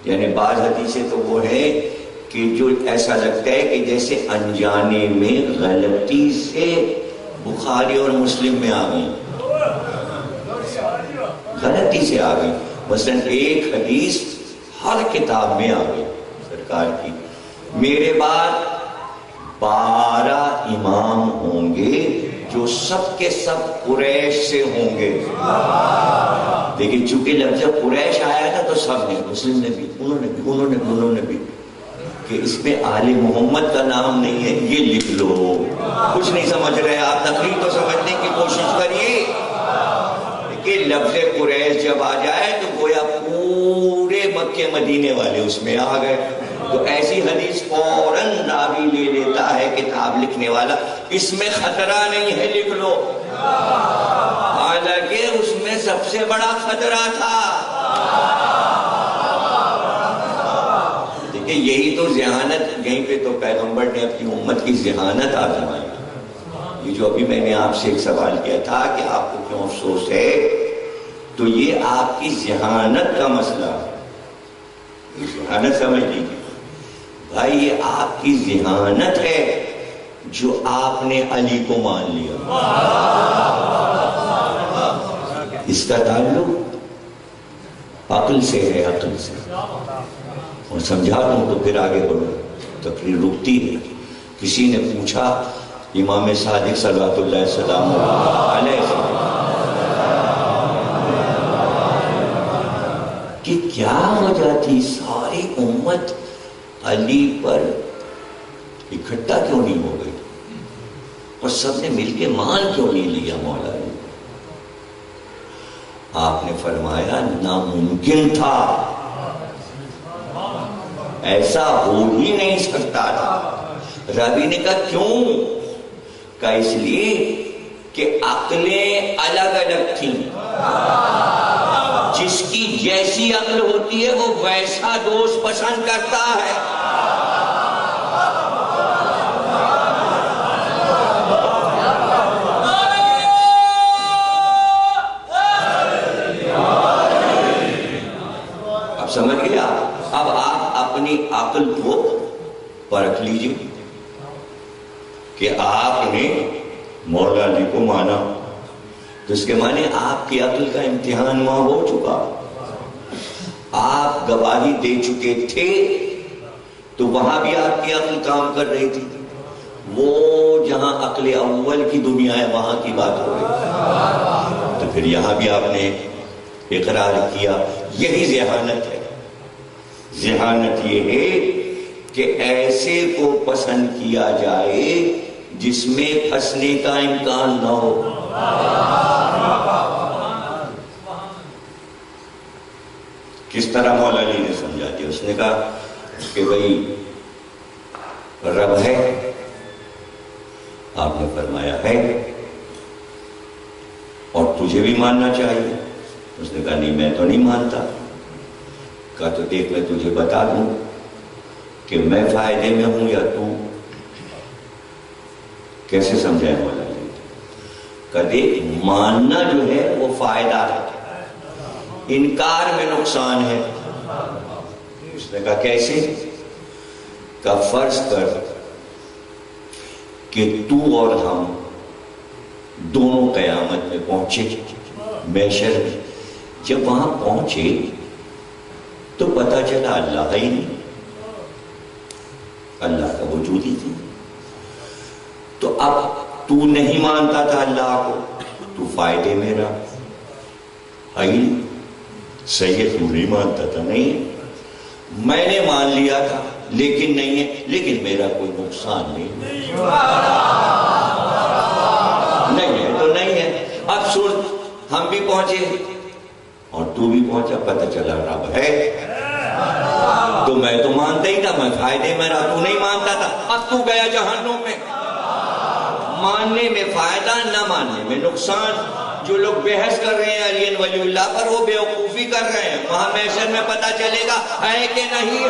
یعنی بعض حدیثیں تو وہ ہے کہ جو ایسا لگتا ہے کہ جیسے انجانے میں غلطی سے بخاری اور مسلم میں آ گئی, غلطی سے آ گئی. مثلا ایک حدیث ہر کتاب میں آ گئی سرکار کی, میرے بعد 12 امام ہوں گے جو سب کے سب قریش سے ہوں گے. دیکھیں چونکہ لفظ قریش آیا تھا تو سب نے, مسلم نے بھی, انہوں نے بھی کہ اس میں آل محمد کا نام نہیں ہے, یہ لکھ لو. کچھ نہیں سمجھ رہے آپ, تقریر تو سمجھنے کی کوشش کریے کہ لفظ قریش جب آ جائے تو گویا پورے مکے مدینے والے اس میں آ گئے. تو ایسی حدیث فوراً راوی لے لیتا ہے کتاب لکھنے والا, اس میں خطرہ نہیں ہے, لکھ لو. حالانکہ اس میں سب سے بڑا خطرہ تھا. دیکھیں یہی تو ذہانت, یہیں پہ تو پیغمبر نے اپنی امت کی ذہانت آزمائی. یہ جو ابھی میں نے آپ سے ایک سوال کیا تھا کہ آپ کو کیوں افسوس ہے, تو یہ آپ کی ذہانت کا مسئلہ ہے. ذہانت سمجھ لیجیے بھائی, یہ آپ کی ذہانت ہے جو آپ نے علی کو مان لیا. اس کا تعلق عقل سے ہے, عقل سے. اور سمجھا دوں تو پھر آگے بڑھو, تقریر رکتی ہے. کسی نے پوچھا امام صادق صلوات اللہ السلام علیہ کہ کیا وجہ تھی ساری امت علی پر اکٹھا کیوں نہیں ہو گئی اور سب نے مل کے مان کیوں نہیں لیا مولا علی. آپ نے فرمایا ناممکن تھا, ایسا ہو ہی نہیں سکتا تھا. راوی نے کہا کیوں؟ کہا اس لیے کہ عقلیں الگ الگ تھیں. جس کی جیسی عقل ہوتی ہے وہ ویسا دوست پسند کرتا ہے. مولا علی کو مانا تو اس کے معنی آپ کی عقل کا امتحان وہاں ہو چکا، آپ گواہی دے چکے تھے تو وہاں بھی آپ کی عقل کام کر رہی تھی. وہ جہاں عقل اول کی دنیا ہے وہاں کی بات ہو رہی، تو پھر یہاں بھی آپ نے اقرار کیا. یہی ذہانت ہے. ذہانت یہ ہے کہ ایسے کو پسند کیا جائے جس میں پھنسنے کا امکان نہ ہو. کس طرح مولا علی نے سمجھا دیا؟ اس نے کہا کہ بھئی رب ہے، آپ نے فرمایا ہے، اور تجھے بھی ماننا چاہیے. اس نے کہا نہیں میں تو نہیں مانتا. کہا تو دیکھ میں تجھے بتا دوں کہ میں فائدے میں ہوں یا تو. کیسے سمجھائے مولا علی؟ کہا دیکھ ماننا جو ہے وہ فائدہ ہے، انکار میں نقصان ہے. اس نے کہا کیسے؟ کہا فرض کر کہ تو اور ہم دونوں قیامت میں پہنچے محشر میں. جب وہاں پہنچے تو پتا چلا اللہ ہی نہیں، اللہ کا وجود ہی نہیں. تو اب تو نہیں مانتا تھا اللہ کو، تو فائدے میں رہا. صحیح ہے، تو نہیں مانتا تھا. نہیں، میں نے مان لیا تھا لیکن نہیں ہے، لیکن میرا کوئی نقصان نہیں ہے تو نہیں ہے. اب سن، ہم بھی پہنچے اور تو بھی پہنچا، پتہ چلا رب ہے. تو میں تو مانتا ہی تھا، میں فائدے میں رہا، تو نہیں مانتا تھا. اب تو گیا جہنم میں. ماننے میں فائدہ، نہ ماننے میں نقصان. جو لوگ بحث کر رہے ہیں علی ولی اللہ پر، وہ بیوقوفی کر رہے ہیں. وہاں محشر میں پتہ چلے گا ہے کہ نہیں.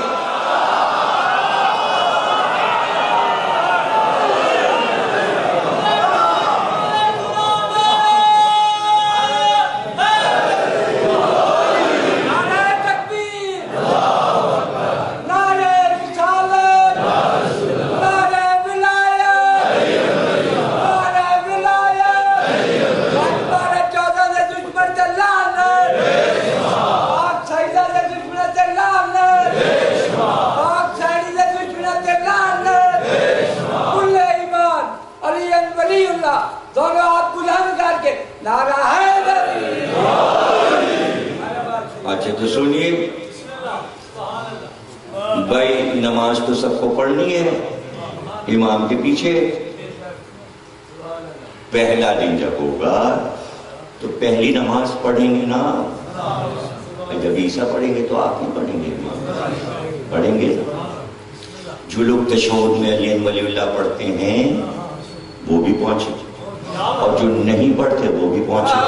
اچھا تو سنیے بھائی، نماز تو سب کو پڑھنی ہے امام کے پیچھے. پہلا دن جب ہوگا تو پہلی نماز پڑھیں گے نا. جب عیسیٰ پڑھیں گے تو آپ نہیں پڑھیں گے، پڑھیں گے. جو لوگ تشہد میں علی ولی اللہ پڑھتے ہیں وہ بھی پہنچے، اور جو نہیں پڑھتے وہ بھی پہنچے.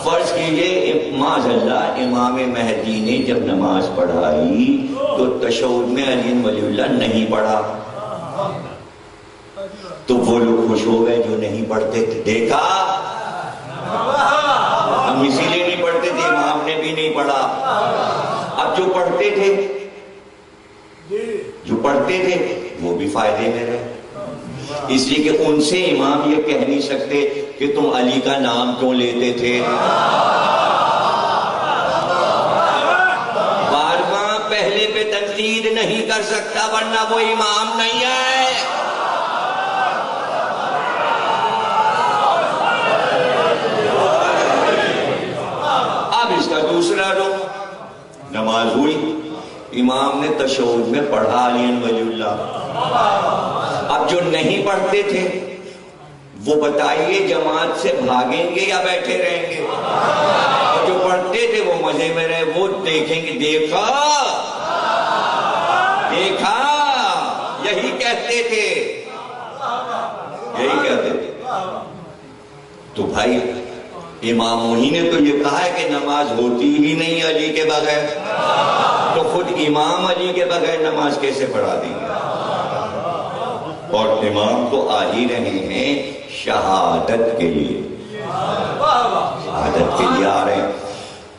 فرض کیجئے معاذ اللہ امام مہدی نے جب نماز پڑھائی تو تشہد میں علی ولی اللہ نہیں پڑھا، تو وہ لوگ خوش ہو گئے جو نہیں پڑھتے تھے. دیکھا ہم اسی لیے نہیں پڑھتے تھے، امام نے بھی نہیں پڑھا. اب جو پڑھتے تھے وہ بھی فائدے میں رہے. اس لیے کہ ان سے امام یہ کہہ نہیں سکتے کہ تم علی کا نام کیوں لیتے تھے. بارواں پہلے پہ تنقید نہیں کر سکتا ورنہ وہ امام نہیں ہے. اب اس کا دوسرا رخ، نماز ہوئی، امام نے تشہد میں پڑھا علی ولی اللہ. اب جو نہیں پڑھتے تھے وہ بتائیے جماعت سے بھاگیں گے یا بیٹھے رہیں گے؟ اور جو پڑھتے تھے وہ مزے میں رہے، وہ دیکھیں گے. دیکھا یہی کہتے تھے. تو بھائی امام وہی نے تو یہ کہا ہے کہ نماز ہوتی ہی نہیں علی کے بغیر، تو خود امام علی کے بغیر نماز کیسے پڑھا دیں گے؟ اور امام تو آ ہی رہے ہیں شہادت کے لیے، شہادت کے لیے آ رہے ہیں.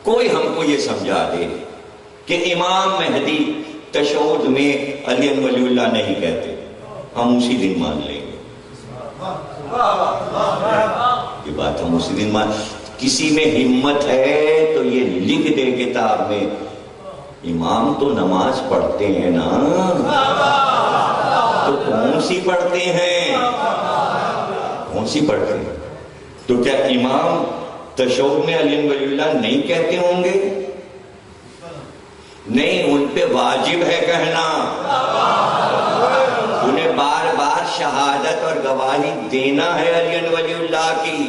کوئی ہم کو یہ سمجھا دے کہ امام مہدی تشہد میں علی ولی اللہ نہیں کہتے، ہم اسی دن مان لیں گے، یہ بات ہم اسی دن مان. کسی میں ہمت ہے تو یہ لکھ دے کتاب میں، امام تو نماز پڑھتے ہیں نا، تو کون سی پڑھتے ہیں، کون سی پڑھتے ہیں؟ تو کیا امام تشہد میں علی ولی اللہ نہیں کہتے ہوں گے؟ نہیں، ان پہ واجب ہے کہنا، انہیں بار بار شہادت اور گواہی دینا ہے علی ولی اللہ کی.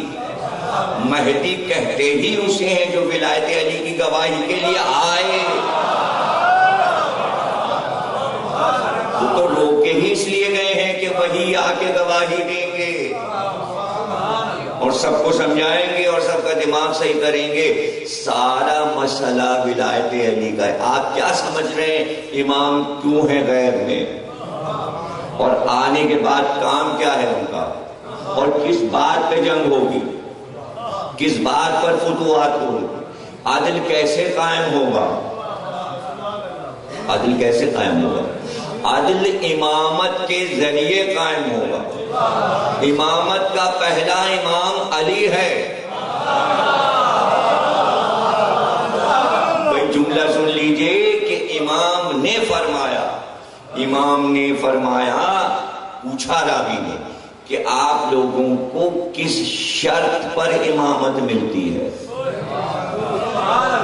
مہدی کہتے ہی اسے ہیں جو ولایت علی کی گواہی کے لیے آئے. وہ تو روک کے ہی اس لیے گئے ہیں کہ وہی آ کے گواہی دیں گے اور سب کو سمجھائیں گے اور سب کا دماغ صحیح کریں گے. سارا مسئلہ ولایت علی کا ہے. آپ کیا سمجھ رہے ہیں امام کیوں ہیں غیب میں، اور آنے کے بعد کام کیا ہے ان کا، اور کس بات پہ جنگ ہوگی، کس بات پر فتوحات ہوگی، عدل کیسے قائم ہوگا، عدل کیسے قائم ہوگا؟ عدل امامت کے ذریعے قائم ہوگا. امامت کا پہلا امام علی ہے. بھئی جملہ سن لیجئے کہ امام نے فرمایا، امام نے فرمایا، پوچھا راوی نے کہ آپ لوگوں کو کس شرط پر امامت ملتی ہے؟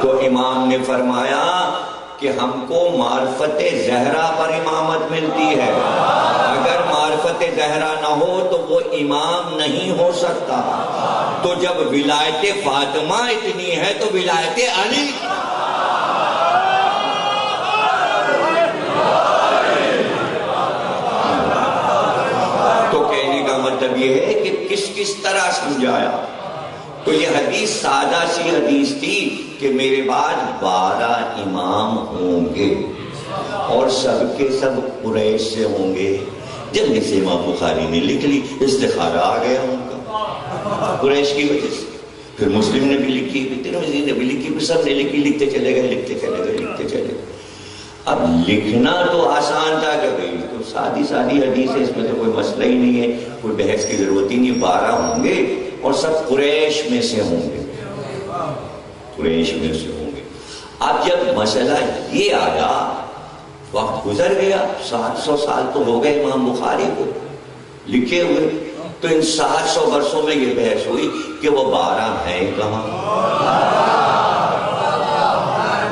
تو امام نے فرمایا کہ ہم کو معرفت زہرا پر امامت ملتی ہے. اگر معرفت زہرا نہ ہو تو وہ امام نہیں ہو سکتا. تو جب ولایت فاطمہ اتنی ہے تو ولایت علی، تو کہنے کا مطلب یہ ہے کہ کس طرح سمجھایا. تو یہ حدیث سادہ سی حدیث تھی کہ میرے بعد 12 امام ہوں گے اور سب کے سب قریش سے ہوں گے. جلدی سے امام بخاری نے لکھ لی، استخارہ آ گیا ان کا قریش کی وجہ سے. پھر مسلم نے بھی لکھی، ترمذی نے بھی لکھی، پھر سب نے لکھی، لکھتے چلے گئے، لکھتے چلے گئے، لکھتے چلے گئے. اب لکھنا تو آسان تھا کہ بھئی تو سادی حدیث ہے، اس میں تو کوئی مسئلہ ہی نہیں ہے، کوئی بحث کی ضرورت ہی نہیں. 12 ہوں گے اور سب قریش میں سے ہوں گے، قریش میں سے ہوں گے. اب جب مسئلہ یہ آیا، وقت گزر گیا، 700 سال تو ہو گئے امام بخاری کو لکھے ہوئے، تو ان 700 برسوں میں یہ بحث ہوئی کہ وہ 12 ہیں کہاں.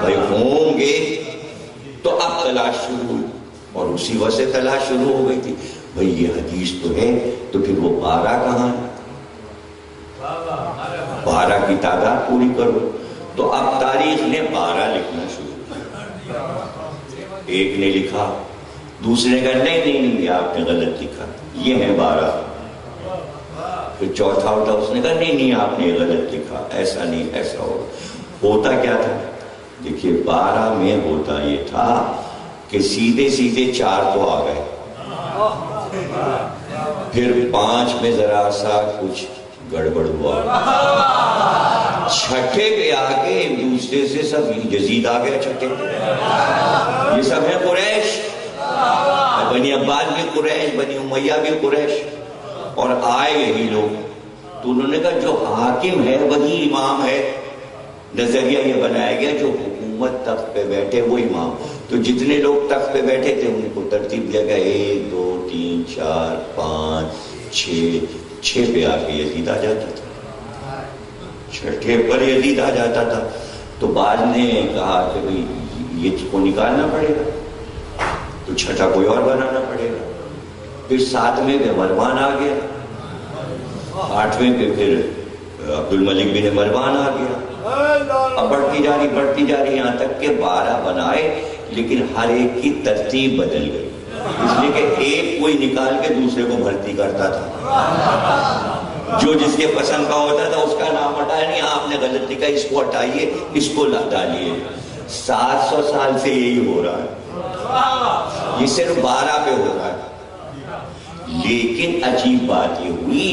بھائی ہوں گے تو اب تلاش شروع ہوئی، اور اسی وجہ سے تلاش شروع ہو گئی تھی. بھئی یہ حدیث تو ہے، تو پھر وہ 12 کہاں ہے، 12 کی تعداد پوری کرو. تو اب تاریخ نے 12 لکھنا شروع کیا. ایک نے لکھا، دوسرے نے کہا نہیں یہ آپ نے غلط لکھا، یہ ہے 12. پھر چوتھا اٹھا، اس نے کہا نہیں آپ نے غلط لکھا، ایسا نہیں، ایسا ہوتا کیا تھا. دیکھیے 12 میں ہوتا یہ تھا کہ سیدھے 4 تو آ گئے، پھر 5 میں ذرا سا کچھ گڑبڑ ہوا، چھٹے پہ آگے ایک دوسرے سے سب یزید آ گیا چھٹے پہ. یہ سب ہیں قریش، بنی عباس بھی قریش، بنی امیہ بھی قریش، اور آئے یہی لوگ. تو انہوں نے کہا جو حاکم ہے وہی امام ہے. نظریہ یہ بنایا گیا جو حکومت تخت پہ بیٹھے وہ امام. تو جتنے لوگ تخت پہ بیٹھے تھے ان کو ترتیب دیا گیا 1 2 3 4 5 6 پہ آ کے یزید آ جاتا تھا، چھٹے پر یزید آ جاتا تھا. تو بعد نے کہا کہ بھئی یہ کو نکالنا پڑے گا، تو چھٹا کوئی اور بنانا پڑے گا. پھر 7ویں پہ مروان آ گیا، 8ویں پہ پھر عبد الملک بن مروان آ گیا. اب بڑھتی جا رہی یہاں تک کہ 12 بنائے، لیکن ہر ایک کی ترتیب بدل گئی، اس لیے کہ ایک کوئی نکال کے دوسرے کو بھرتی کرتا تھا. جو جس کے پسند کا ہوتا تھا اس کا نام ہٹایا نہیں، آپ نے غلط لکھا، اس کو ہٹائیے، اس کو ڈالیے. 700 سال سے یہی ہو رہا ہے، یہ صرف 12 پہ ہو رہا ہے. لیکن عجیب بات یہ ہوئی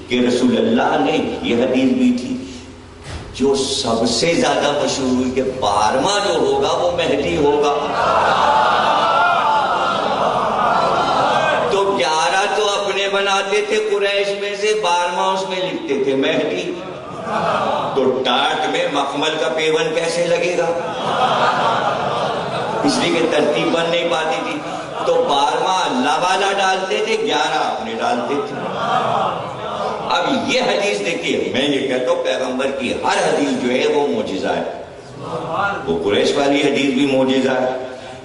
کہ رسول اللہ نے یہ حدیث بھی تھی جو سب سے زیادہ مشہور ہوئی کہ 12واں جو ہوگا وہ مہدی ہوگا. تو 11 بناتے تھے قریش میں سے، 12واں اس میں لکھتے تھے مہدی، تو ٹاٹ میں مخمل کا پیون کیسے لگے گا؟ اس لیے کہ ترتیب بن نہیں پاتی تھی، تو 12واں اللہ والا ڈالتے تھے، 11 اپنے ڈالتے تھے۔ اب یہ حدیث دیکھیے، میں یہ کہتا ہوں پیغمبر کی ہر حدیث جو ہے وہ معجزہ ہے، وہ قریش والی حدیث بھی معجزہ ہے،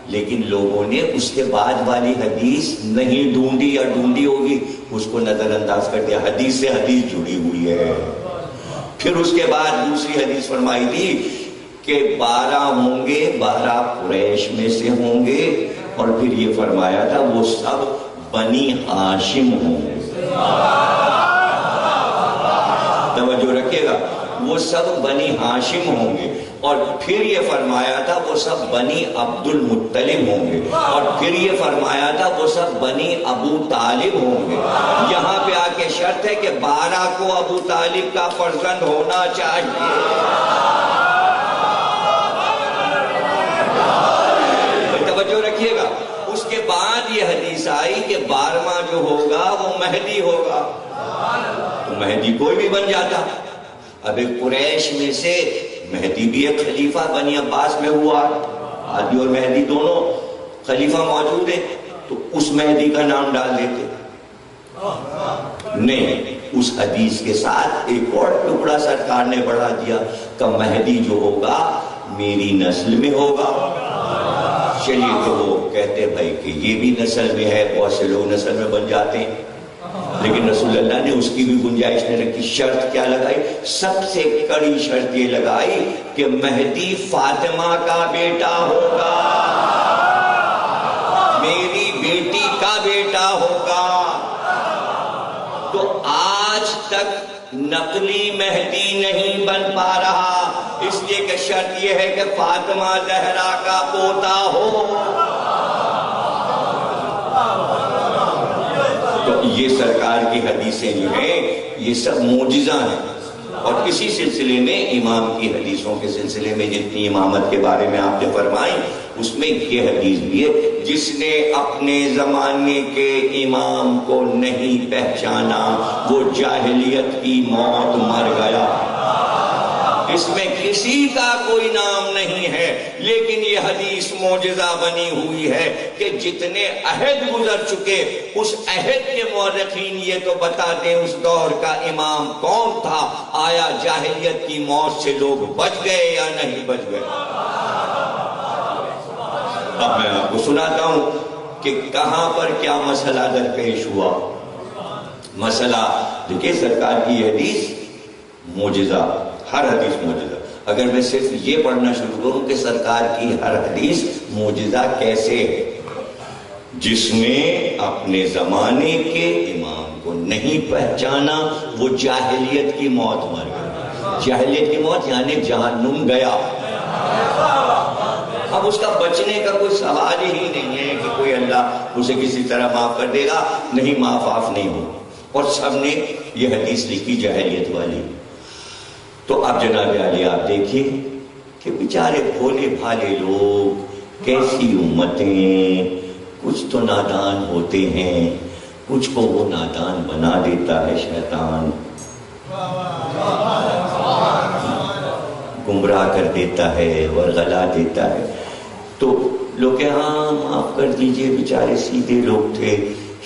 لیکن لوگوں نے اس کے بعد والی حدیث نہیں ڈھونڈی، یا ڈھونڈی ہوگی اس کو نظر انداز کر دیا۔ حدیث سے حدیث جڑی ہوئی ہے۔ پھر اس کے بعد دوسری حدیث فرمائی تھی کہ 12 ہوں گے، 12 قریش میں سے ہوں گے، اور پھر یہ فرمایا تھا وہ سب بنی ہاشم ہوں گے۔ توجہ رکھیے گا، وہ سب بنی ہاشم ہوں گے، اور پھر یہ فرمایا تھا وہ سب بنی عبد المطلب ہوں گے، اور پھر یہ فرمایا تھا وہ سب بنی ابو طالب ہوں گے۔ یہاں پہ آ کے شرط ہے کہ 12 کو ابو طالب کا فرزند ہونا چاہیے۔ توجہ رکھیے گا، اس کے بعد یہ حدیث آئی کہ 12واں جو ہوگا وہ مہدی ہوگا، تو مہدی کوئی بھی بن جاتا۔ اب ایک قریش میں سے مہدی بھی ایک خلیفہ بنی عباس میں ہوا، عادی اور مہدی دونوں خلیفہ موجود ہیں، تو اس مہدی کا نام ڈال دیتے۔ نہیں، اس حدیث کے ساتھ ایک اور ٹکڑا سرکار نے بڑھا دیا کہ مہدی جو ہوگا میری نسل میں ہوگا۔ چلیے، تو وہ کہتے بھائی کہ یہ بھی نسل میں ہے، بہت سے لوگ نسل میں بن جاتے ہیں، لیکن رسول اللہ نے اس کی بھی گنجائش نے رکھی۔ شرط کیا لگائی؟ سب سے کڑی شرط یہ لگائی کہ مہدی فاطمہ کا بیٹا ہوگا، میری بیٹی کا بیٹا ہوگا۔ تو آج تک نقلی مہدی نہیں بن پا رہا، اس لیے کہ شرط یہ ہے کہ فاطمہ زہرا کا پوتا ہو۔ تو یہ سرکار کی حدیثیں جو ہیں یہ سب معجزہ ہیں، اور اسی سلسلے میں امام کی حدیثوں کے سلسلے میں جتنی امامت کے بارے میں آپ نے فرمائی، اس میں یہ حدیث بھی ہے، جس نے اپنے زمانے کے امام کو نہیں پہچانا وہ جاہلیت کی موت مر گیا۔ اس میں کسی کا کوئی نام نہیں ہے، لیکن یہ حدیث معجزہ بنی ہوئی ہے کہ جتنے عہد گزر چکے اس عہد کے مورخین یہ تو بتا دیں اس دور کا امام کون تھا، آیا جاہلیت کی موت سے لوگ بچ گئے یا نہیں بچ گئے۔ اب میں آپ کو سناتا ہوں کہ کہاں پر کیا مسئلہ درپیش ہوا۔ مسئلہ دیکھیں، سرکار کی حدیث معجزہ، ہر حدیث معجزہ۔ اگر میں صرف یہ پڑھنا شروع کروں کہ سرکار کی ہر حدیث معجزہ کیسے ہے، جس نے اپنے زمانے کے امام کو نہیں پہچانا وہ جاہلیت کی موت مر گیا۔ جاہلیت کی موت یعنی جہنم گیا۔ اب اس کا بچنے کا کوئی سوال ہی نہیں ہے کہ کوئی اللہ اسے کسی طرح معاف کر دے گا، نہیں، معاف نہیں ہو۔ اور سب نے یہ حدیث لکھی جاہلیت والی۔ تو اب جناب عالی آپ دیکھیں کہ بیچارے بھولے بھالے لوگ، کیسی امتیں، کچھ تو نادان ہوتے ہیں، کچھ کو وہ نادان بنا دیتا ہے شیطان، گمراہ کر دیتا ہے، ورغلا دیتا ہے۔ تو لوگ کہ ہاں معاف کر دیجئے، بیچارے سیدھے لوگ تھے،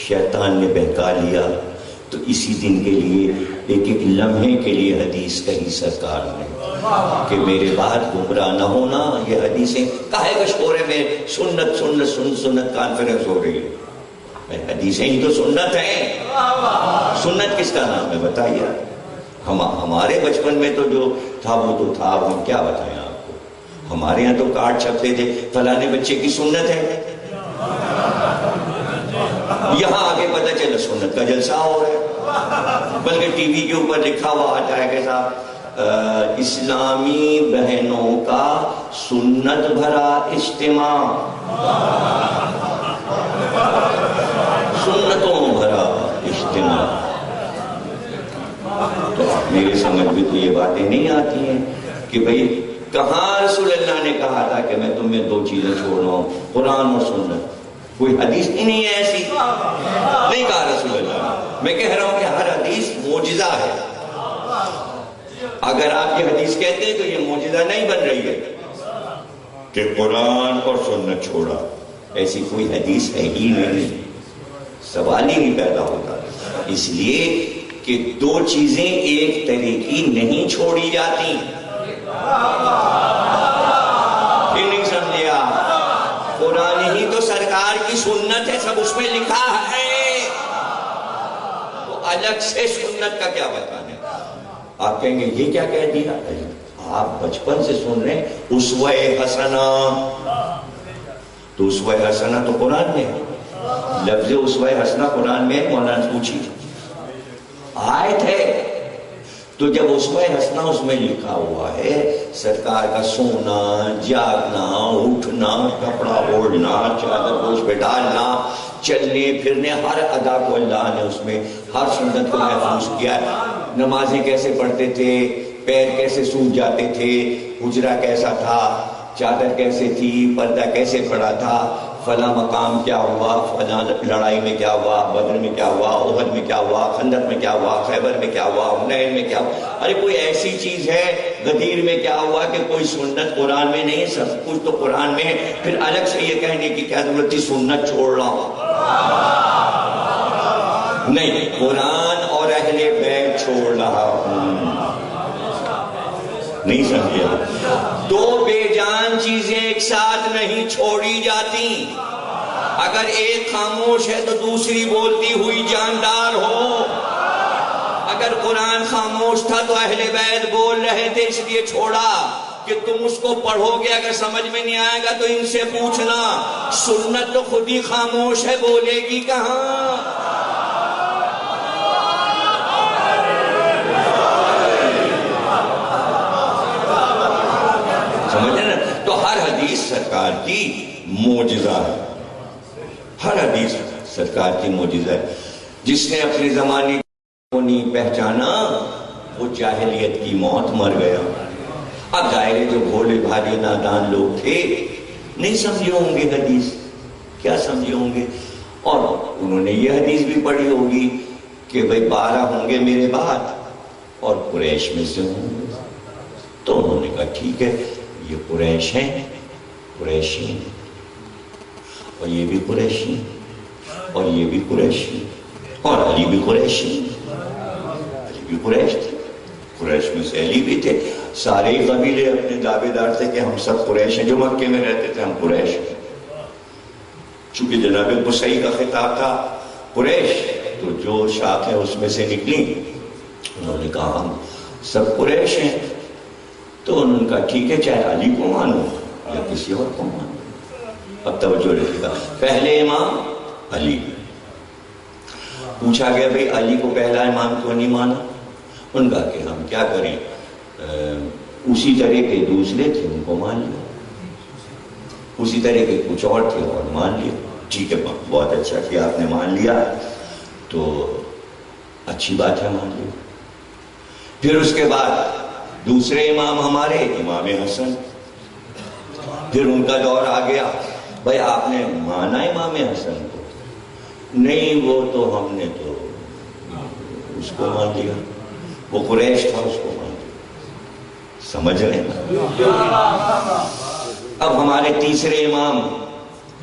شیطان نے بہکا لیا۔ تو اسی دن کے لیے ایک ایک لمحے کے لیے حدیث کہی سرکار نے کہ میرے بعد گمراہ نہ ہونا۔ یہ حدیثیں کاہے کشکورے میں سنت کانفرنس ہو رہی ہے، حدیثیں ہی تو سنت ہیں۔ سنت کس کا نام ہے بتائیے؟ ہمارے بچپن میں تو جو تھا وہ تو تھا، ہم کیا بتائیں آپ کو۔ ہمارے یہاں تو کارڈ چھپتے تھے، فلانے بچے کی سنت ہے، یہاں آگے پتہ چلا سنت کا جلسہ ہو رہا ہے، بلکہ ٹی وی کے اوپر لکھا ہوا آتا ہے کہ صاحب اسلامی بہنوں کا سنت بھرا اجتماع، سنتوں بھرا اجتماع۔ تو میرے سمجھ میں تو یہ باتیں نہیں آتی ہیں کہ بھئی کہاں رسول اللہ نے کہا تھا کہ میں تمہیں دو چیزیں چھوڑ رہا ہوں، قرآن اور سنت۔ کوئی حدیث ہی نہیں ہے ایسی، نہیں کہا رسول اللہ نے۔ میں کہہ رہا ہوں کہ ہر حدیث معجزہ ہے. اگر آپ یہ حدیث کہتے ہیں تو یہ معجزہ نہیں بن رہی ہے کہ قرآن اور سنت چھوڑا. ایسی کوئی حدیث ہے ہی نہیں، سوال ہی نہیں پیدا ہوتا. اس لیے کہ دو چیزیں ایک طرح کی نہیں چھوڑی جاتی. یہ نہیں سمجھے آپ؟ قرآن ہی تو سرکار کی سنت ہے، سب اس میں لکھا ہے. تو الگ سے سنت کا کیا بتانا؟ آپ کہیں گے یہ کیا کہہ دیا؟ آپ بچپن سے سن رہے ہیں اسوہ حسنہ. تو اسوہ حسنہ تو قرآن میں ہے. لفظ اسوہ حسنہ قرآن میں ہے. مولانا پوچھی آیت ہے. تو جب اسوہ حسنہ اس میں لکھا ہوا ہے، سرکار کا سونا، جاگنا، اٹھنا، کپڑا اوڑھنا، چادر گوش پہ ڈالنا، چلنے پھرنے، ہر ادا کو اللہ نے اس میں ہر سنت کو محفوظ کیا ہے. نمازیں کیسے پڑھتے تھے، پیر کیسے سوکھ جاتے تھے، حجرہ کیسا تھا، چادر کیسے تھی، پردہ کیسے پڑا تھا، فلاں مقام کیا ہوا، فلاں لڑائی میں کیا ہوا، بدر میں کیا ہوا، احد میں کیا ہوا، خندق میں کیا ہوا، خیبر میں کیا ہوا، حنین میں کیا ہوا. ارے کوئی ایسی چیز ہے غدیر میں کیا ہوا کہ کوئی سنت قرآن میں نہیں؟ سب کچھ تو قرآن میں ہے. پھر الگ سے یہ کہنے کی کیا ضرورت تھی سنت چھوڑ رہا ہوں؟ نہیں، قرآن اور اہل بیت چھوڑ رہا ہوں. نہیں سمجھے؟ دو بے جان چیزیں ایک ساتھ نہیں چھوڑی جاتی. اگر ایک خاموش ہے تو دوسری بولتی ہوئی جاندار ہو. اگر قرآن خاموش تھا تو اہل بیت بول رہے تھے اس لیے چھوڑا کہ تم اس کو پڑھو گے، اگر سمجھ میں نہیں آئے گا تو ان سے پوچھنا. سنت تو خود ہی خاموش ہے، بولے گی کہاں؟ سمجھے نا؟ تو ہر حدیث سرکار کی معجزہ ہے. ہر حدیث سرکار کی معجزہ ہے. جس نے اپنے زمانے کو نہیں پہچانا وہ جاہلیت کی موت مر گیا. اب ظاہر جو بھولے بھالے نادان لوگ تھے نہیں سمجھے ہوں گے حدیث. کیا سمجھے ہوں گے؟ اور انہوں نے یہ حدیث بھی پڑھی ہوگی کہ بھئی 12 ہوں گے میرے بعد اور قریش میں سے ہوں گے. تو انہوں نے کہا ٹھیک ہے، یہ قریش ہیں، قریشی ہیں، اور یہ بھی قریشی، اور یہ بھی قریشی، اور علی بھی قریشی. علی بھی قریش تھے، قریش میں سے علی بھی تھے. سارے ہی قبیلے اپنے دعوے دار تھے کہ ہم سب قریش ہیں. جو مکے میں رہتے تھے ہم قریش ہیں. چونکہ جناب قصی کا خطاب تھا قریش، تو جو شاخ ہے اس میں سے نکلی. انہوں نے کہا ہم سب قریش ہیں. تو انہوں نے کہا ٹھیک ہے، چاہے علی کو مانو یا کسی اور کو مانو. اب توجہ رکھیے گا، پہلے امام علی. پوچھا گیا بھئی علی کو پہلا امام کیوں نہیں مانا؟ ان کا کہ ہم کیا کریں، اسی طرح کے دوسرے تھے ان کو مان لیا، اسی طرح کے کچھ اور تھے اور مان لیا. ٹھیک ہے، بہت اچھا کیا آپ نے مان لیا، تو اچھی بات ہے، مان لیا. پھر اس کے بعد دوسرے امام ہمارے امام حسن. پھر ان کا دور آ گیا. بھائی آپ نے مانا امام حسن کو؟ نہیں، وہ تو ہم نے تو اس کو مان لیا، وہ قریش تھا، اس کو مان لیا. سمجھ رہے ہیں؟ اب ہمارے تیسرے امام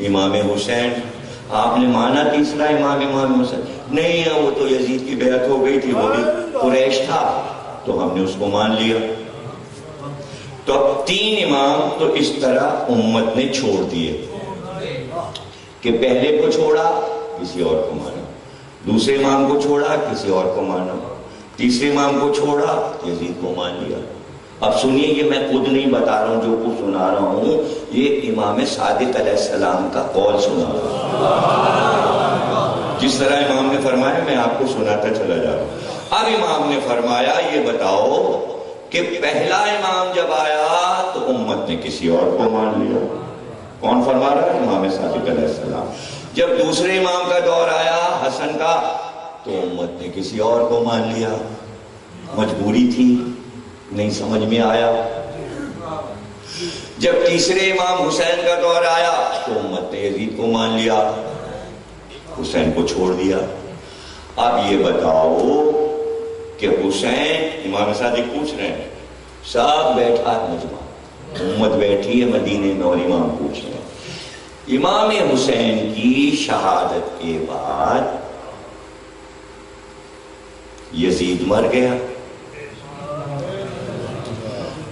امام حسین، آپ نے مانا تیسرا امام حسین؟ نہیں، وہ تو یزید کی بیعت ہو گئی تھی، وہ بھی قریش تھا، تو ہم نے اس کو مان لیا. تو اب 3 امام تو اس طرح امت نے چھوڑ دیے کہ پہلے کو چھوڑا کسی اور کو مانا، دوسرے امام کو چھوڑا کسی اور کو مانا، تیسرے امام کو چھوڑا یزید کو مان لیا. اب سنیے، یہ میں خود نہیں بتا رہا ہوں، جو کچھ سنا رہا ہوں یہ امام صادق علیہ السلام کا قول سنا رہا ہوں. جس طرح امام نے فرمایا میں آپ کو سناتا چلا جا رہا ہوں. اب امام نے فرمایا یہ بتاؤ کہ پہلا امام جب آیا تو امت نے کسی اور کو مان لیا. کون فرما رہا ہے؟ امام صادق علیہ السلام. جب دوسرے امام کا دور آیا حسن کا تو امت نے کسی اور کو مان لیا. مجبوری تھی، نہیں سمجھ میں آیا. جب تیسرے امام حسین کا دور آیا تو امت نے یزید کو مان لیا، حسین کو چھوڑ دیا. اب یہ بتاؤ کہ حسین، امام صادق پوچھ رہے ہیں، صاحب بیٹھا ہے مجمع، امت بیٹھی ہے مدینے میں اور امام پوچھ رہے ہیں، امام حسین کی شہادت کے بعد یزید مر گیا۔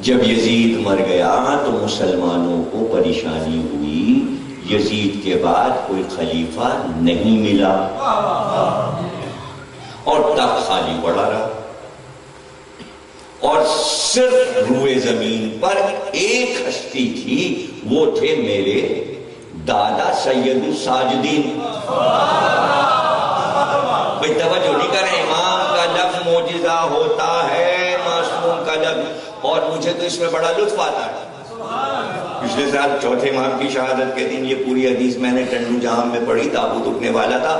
جب یزید مر گیا تو مسلمانوں کو پریشانی ہوئی، یزید کے بعد کوئی خلیفہ نہیں ملا اور تخت خالی پڑا رہا، اور صرف روئے زمین پر ایک ہستی تھی، وہ تھے میرے دادا سید الساجدین۔ بھئی توجہ نہیں کریں، امام کا لفظ معجزہ ہوتا ہے، معصوم کا لفظ، اور مجھے تو اس میں بڑا لطف آتا ہے۔ پچھلے سال چوتھے امام کی شہادت کے دن یہ پوری حدیث میں نے ٹنڈو جام میں پڑھی، تابوت اٹھنے والا تھا،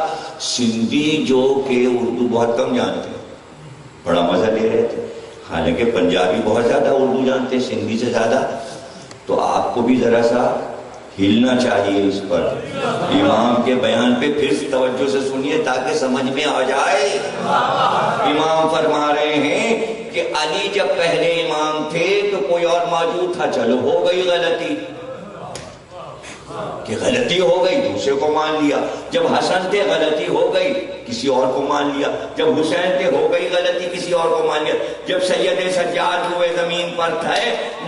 سندھی جو کہ اردو بہت کم جانتے ہیں بڑا مزہ لے رہے تھے، حالانکہ پنجابی بہت زیادہ اردو جانتے ہیں سندھی سے زیادہ، تو آپ کو بھی ذرا سا ہلنا چاہیے اس پر، امام کے بیان پہ پھر توجہ سے سنیے تاکہ سمجھ میں آ جائے۔ امام فرما رہے ہیں کہ علی جب پہلے امام تھے تو کوئی اور موجود تھا، چلو ہو گئی غلطی، کہ غلطی ہو گئی دوسرے کو مان لیا، جب حسن تھے غلطی ہو گئی کسی اور کو مان لیا، جب حسین تھے ہو گئی غلطی کسی اور کو مان لیا، جب سید سجاد ہوئے زمین پر تھے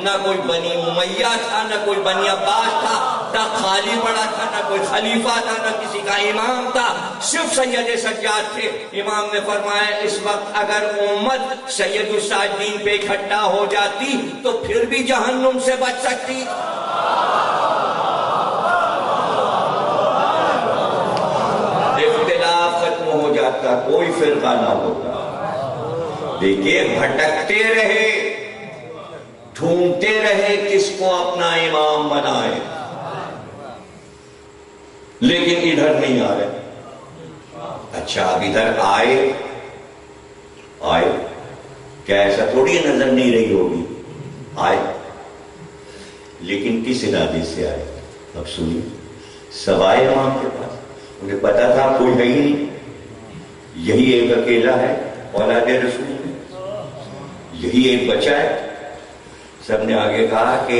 نہ کوئی بنی امیہ تھا نہ کوئی بنی عباس تھا، نہ خالی پڑا تھا نہ کوئی خلیفہ تھا نہ کسی کا امام تھا، صرف سید سجاد تھے۔ امام نے فرمایا اس وقت اگر امت سید الساجدین پہ اکٹھا ہو جاتی تو پھر بھی جہنم سے بچ سکتی، ہو جاتا، کوئی فرقہ نہ ہوتا۔ دیکھیے بھٹکتے رہے، ڈھونڈتے رہے کس کو اپنا امام بنائے، لیکن ادھر نہیں آ رہے۔ اچھا اب ادھر آئے کیا ایسا تھوڑی نظر نہیں رہی ہوگی، آئے لیکن کس ارادے سے آئے؟ اب سنیے، سوائے امام کے پاس انہیں پتا تھا کوئی ہے ہی نہیں، یہی ایک اکیلا ہے اولاد رسول میں، یہی ایک بچہ ہے۔ سب نے آگے کہا کہ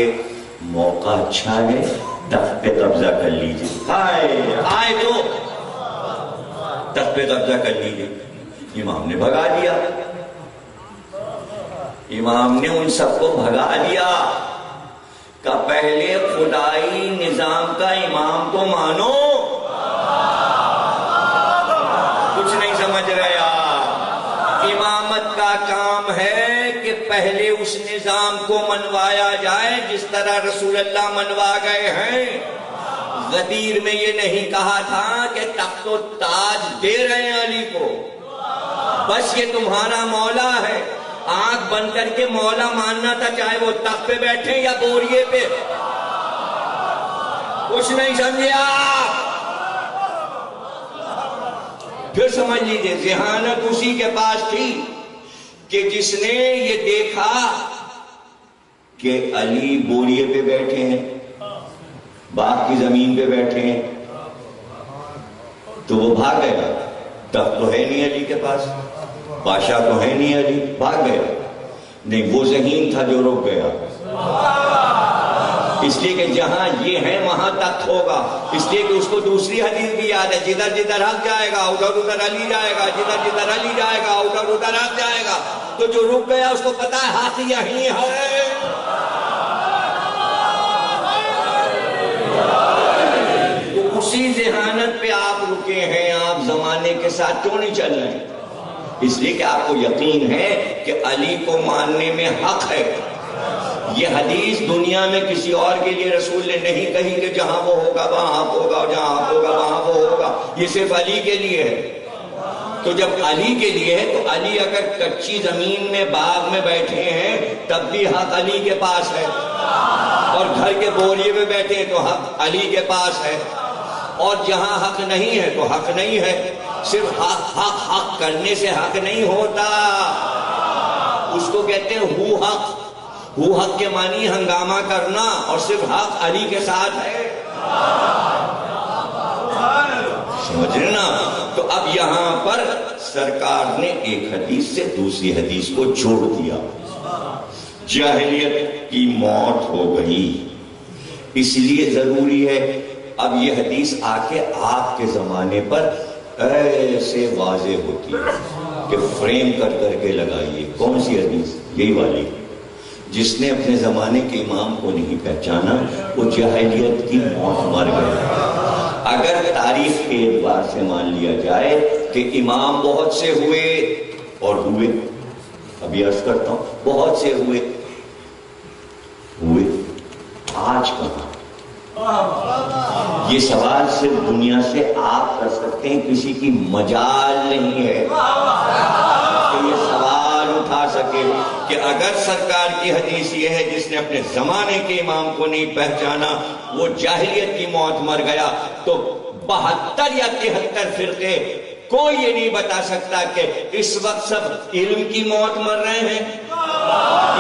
موقع اچھا ہے، تخت پہ قبضہ کر لیجیے، آئے تو تخت پہ قبضہ کر لیجیے۔ امام نے بھگا دیا، امام نے ان سب کو بھگا دیا کہ پہلے خدائی نظام کا امام تو مانو، کچھ نہیں سمجھ رہے آپ، امامت کا کام ہے کہ پہلے اس نظام کو منوایا جائے جس طرح رسول اللہ منوا گئے ہیں۔ غدیر میں یہ نہیں کہا تھا کہ تخت و تاج دے رہے ہیں علی کو، بس یہ تمہارا مولا ہے، آنکھ بند کر کے مولا ماننا تھا، چاہے وہ تخت پہ بیٹھے یا بوریے پہ، کچھ نہیں سمجھے آپ۔ پھر سمجھ لیجئے ذہانت اسی کے پاس تھی کہ جس نے یہ دیکھا کہ علی بوریے پہ بیٹھے ہیں، باغ کی زمین پہ بیٹھے ہیں، تو وہ بھاگ گیا، تخت تو ہے نہیں علی کے پاس، بادشاہ تو ہے نہیں علی، بھاگ گیا، نہیں وہ ذہین تھا جو رک گیا، اس لیے کہ جہاں یہ ہے وہاں تخت ہوگا، اس لیے کہ اس کو دوسری حدیث بھی یاد ہے، جدھر جدھر حق جائے گا ادھر ادھر علی جائے گا، جدھر جدھر علی جائے گا ادھر ادھر حق جائے گا، تو جو رک گیا اس کو پتا ہے حق یہی ہے۔ تو اسی ذہانت پہ آپ رکے ہیں، آپ زمانے کے ساتھ کیوں نہیں چل رہے ہیں؟ اس لیے کہ آپ کو یقین ہے کہ علی کو ماننے میں حق ہے۔ یہ حدیث دنیا میں کسی اور کے لیے رسول نے نہیں کہی کہ جہاں وہ ہوگا وہاں حق ہوگا اور جہاں حق ہوگا وہاں وہ ہوگا، یہ صرف علی کے لیے ہے۔ تو جب علی کے لیے ہے تو علی اگر کچی زمین میں باغ میں بیٹھے ہیں تب بھی حق علی کے پاس ہے، اور گھر کے بوریے میں بیٹھے ہیں تو حق علی کے پاس ہے، اور جہاں حق نہیں ہے تو حق نہیں ہے۔ صرف حق کرنے سے حق نہیں ہوتا، اس کو کہتے ہیں ہو حق کے معنی ہنگامہ کرنا، اور صرف حق علی کے ساتھ ہے۔ سمجھ رہے نا؟ تو اب یہاں پر سرکار نے ایک حدیث سے دوسری حدیث کو جوڑ دیا. جاہلیت کی موت ہو گئی، اس لیے ضروری ہے اب یہ حدیث آ کے آپ کے زمانے پر ایسے واضح ہوتی ہے کہ فریم کر کر کے لگائیے. کون سی حدیث؟ یہی والی. جس نے اپنے زمانے کے امام کو نہیں پہچانا وہ جاہلیت کی موت مر گیا. اگر تاریخ کے اعتبار سے مان لیا جائے کہ امام بہت سے ہوئے اور ہوئے، ابھی عرض کرتا ہوں بہت سے ہوئے، آج کہاں؟ یہ سوال صرف دنیا سے آپ کر سکتے ہیں، کسی کی مجال نہیں ہے کہ یہ سوال اٹھا سکے کہ اگر سرکار کی حدیث یہ ہے جس نے اپنے زمانے کے امام کو نہیں پہچانا وہ جاہلیت کی موت مر گیا، تو 72 یا 73 فرقے کوئی یہ نہیں بتا سکتا کہ اس وقت سب علم کی موت مر رہے ہیں،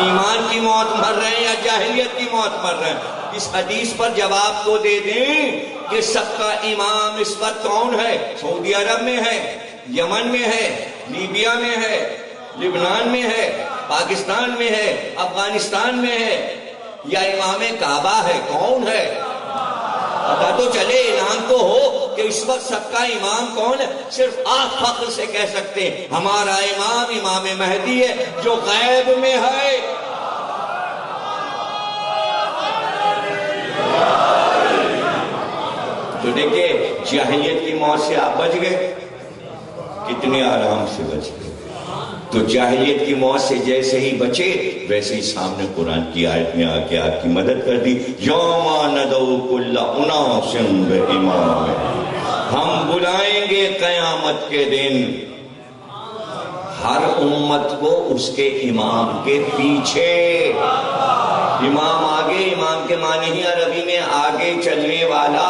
ایمان کی موت مر رہے ہیں، یا جاہلیت کی موت مر رہے ہیں. اس حدیث پر جواب تو دے دیں کہ سب کا امام اس وقت کون ہے؟ سعودی عرب میں ہے، یمن میں ہے، لیبیا میں ہے، لبنان میں ہے، پاکستان میں ہے، افغانستان میں ہے، یا امام کعبہ ہے؟ کون ہے؟ پتا تو چلے، اعلان تو ہو کہ اس وقت سب کا امام کون ہے. صرف آپ فخر سے کہہ سکتے ہیں ہمارا امام امام مہدی ہے جو غیب میں ہے. تو دیکھیں جاہلیت کی موت سے آپ بچ گئے، کتنے آرام سے بچ گئے. تو جاہلیت کی موت سے جیسے ہی بچے ویسے ہی سامنے قرآن کی آیت میں آ کے آپ کی مدد کر دی. یوم ندعو کل اناس بامامہم، ہم بلائیں گے قیامت کے دن ہر امت کو اس کے امام کے پیچھے. امام آگے، امام کے معنی ہی عربی میں آگے چلنے والا،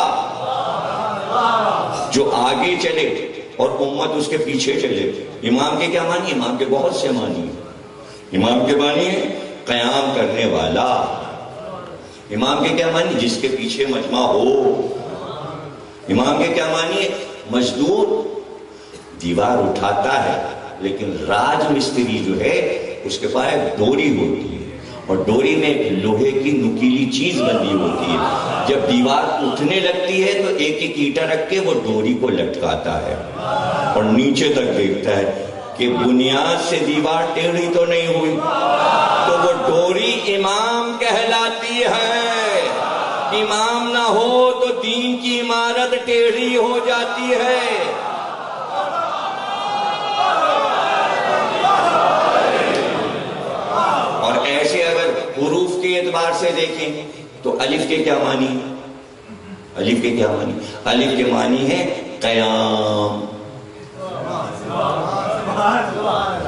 جو آگے چلے اور امت اس کے پیچھے چلے. امام کے کیا معنی؟ امام کے بہت سے معنی. امام کے معنی ہے قیام کرنے والا. امام کے کیا معنی؟ جس کے پیچھے مجمع ہو. امام کے کیا معنی ہے؟ مزدور دیوار اٹھاتا ہے لیکن راج مستری جو ہے اس کے پاس ایک ڈوری ہوتی ہے اور ڈوری میں ایک لوہے کی نکیلی چیز بندھی ہوتی ہے. جب دیوار اٹھنے لگتی ہے تو ایک ایک اینٹا رکھ کے وہ ڈوری کو لٹکاتا ہے اور نیچے تک دیکھتا ہے کہ بنیاد سے دیوار ٹیڑھی تو نہیں ہوئی. تو وہ ڈوری امام کہلاتی ہے. امام نہ ہو تو دین کی عمارت ٹیڑھی ہو جاتی ہے. اور ایسے اگر حروف کے اعتبار سے دیکھیں تو الف کے کیا معنی؟ الف کے کیا معنی؟ الف کے معنی ہے قیام.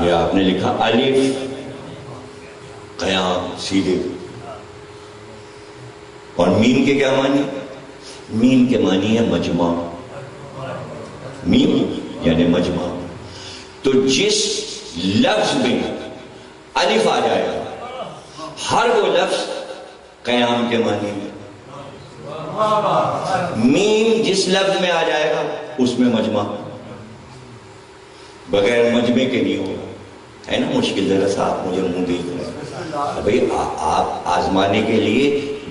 یہ آپ نے لکھا الف قیام سیدھے. اور میم کے کیا معنی؟ میم کے معنی ہے مجمع. میم یعنی مجمع. تو جس لفظ میں الف آ جائے گا ہر وہ لفظ قیام کے معنی میں. میم جس لفظ میں آ جائے گا اس میں مجمع. بغیر مجمع کے نہیں ہوگا. ہے نا مشکل؟ ذرا سا آپ مجھے منہ دیکھ رہے ہیں بھائی، آپ آزمانے کے لیے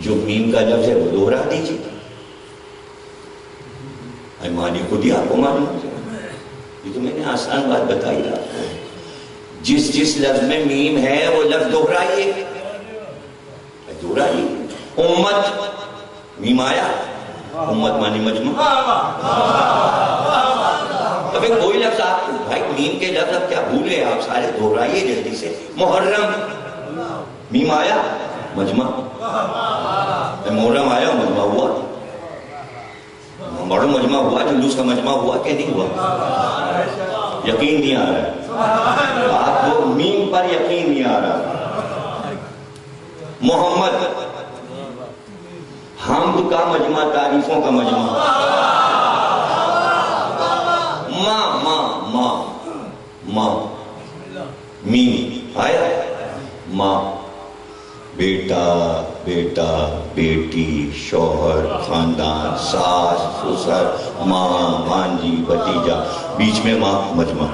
جو میم کا لفظ ہے وہ دوہرا دیجیے. معنی خود ہی آپ کو معلوم ہو جائے. یہ تو میں نے آسان بات بتائی آپ کو. جس لفظ میں میم ہے وہ لفظ دوہرائیے. دوہرائیے. امت میم آیا، امت مانی مجمع. ابھی کوئی لفظ آپ بھائی میم کے لفظ اب کیا بھولے آپ سارے، دوہرائیے جلدی سے. محرم میم آیا مجمع. محرم آیا مجمع ہوا. بڑا مجمع ہوا، جلوس کا مجمع ہوا کہ نہیں ہوا؟ یقین نہیں آ رہا آپ کو، میم پر یقین نہیں آ رہا. محمد حمد کا مجمع، تعریفوں کا مجمع. ماں میم آیا، ماں بیٹا بیٹا، بیٹی، شوہر، خاندان، ساس، سسر، ماں، مانجی، بھتیجا، بیچ میں ماں، مجمع.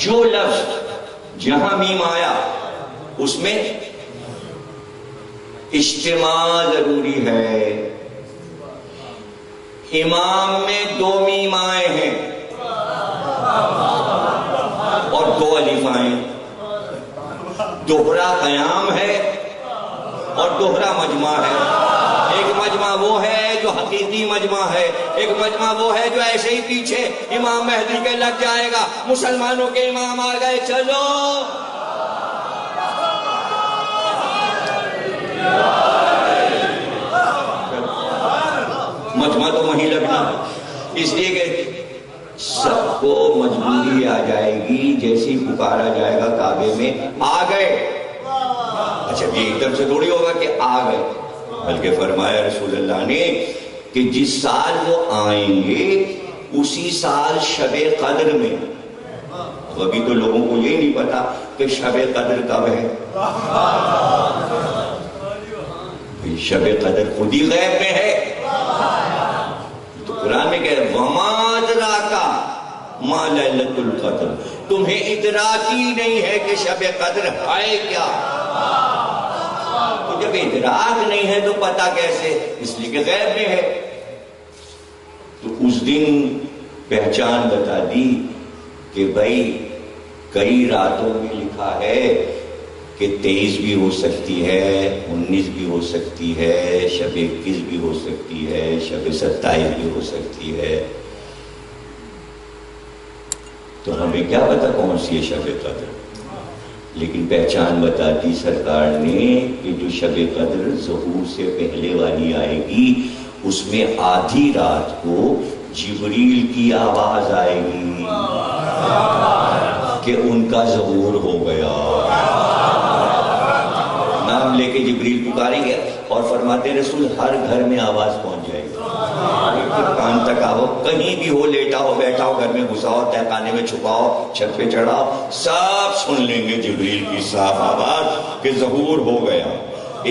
جو لفظ جہاں میم آیا اس میں اجتماع ضروری ہے. امام میں 2 میم آئے ہیں اور 2 الف آئے ہیں. دوہرا قیام ہے اور دوہرا مجمع ہے. ایک مجمع وہ ہے جو حقیقی مجمع ہے، ایک مجمع وہ ہے جو ایسے ہی پیچھے امام مہدی کے لگ جائے گا. مسلمانوں کے امام آ گئے، چلو مجمع تو وہیں لگنا. اس لیے کہ سب کو مجبوری آ جائے گی، جیسی پکارا جائے گا کعبے میں آ گئے. اچھا یہ ایک دم سے تھوڑی ہوگا کہ آ گئے، بلکہ فرمایا رسول اللہ نے کہ جس سال وہ آئیں گے اسی سال شب قدر میں. ابھی تو لوگوں کو یہ نہیں پتا کہ شب قدر کب ہے. شب قدر خود ہی غیب میں ہے. تو قرآن میں کہہ رہے وَمَا أَدْرَاكَ مَا لَيْلَةُ الْقَدْرِ، تمہیں ادراک ہی نہیں ہے کہ شب قدر ہے کیا. تو جب ادراک نہیں ہے تو پتا کیسے؟ اس لیے کہ غیب میں ہے. تو اس دن پہچان بتا دی کہ بھائی کئی راتوں میں لکھا ہے کہ 23 بھی ہو سکتی ہے، 19 بھی ہو سکتی ہے، شب 21 بھی ہو سکتی ہے، شب 27 بھی ہو سکتی ہے. تو ہمیں کیا پتا کون سی ہے شب قدر. لیکن پہچان بتاتی سرکار نے کہ جو شب قدر ظہور سے پہلے والی آئے گی اس میں آدھی رات کو جبریل کی آواز آئے گی کہ ان کا ظہور ہو گیا. نام لے کے جبریل پکاریں گے اور فرماتے رسول ہر گھر میں آواز پہنچ جائے گی. کان تک آؤ، کہیں بھی ہو، لیٹا ہو، بیٹھا ہو، گھر میں گھساؤ، تہخانے میں چھپاؤ، چھت پہ چڑھاؤ، سب سن لیں گے جبریل کی صاف آواز کہ ظہور ہو گیا.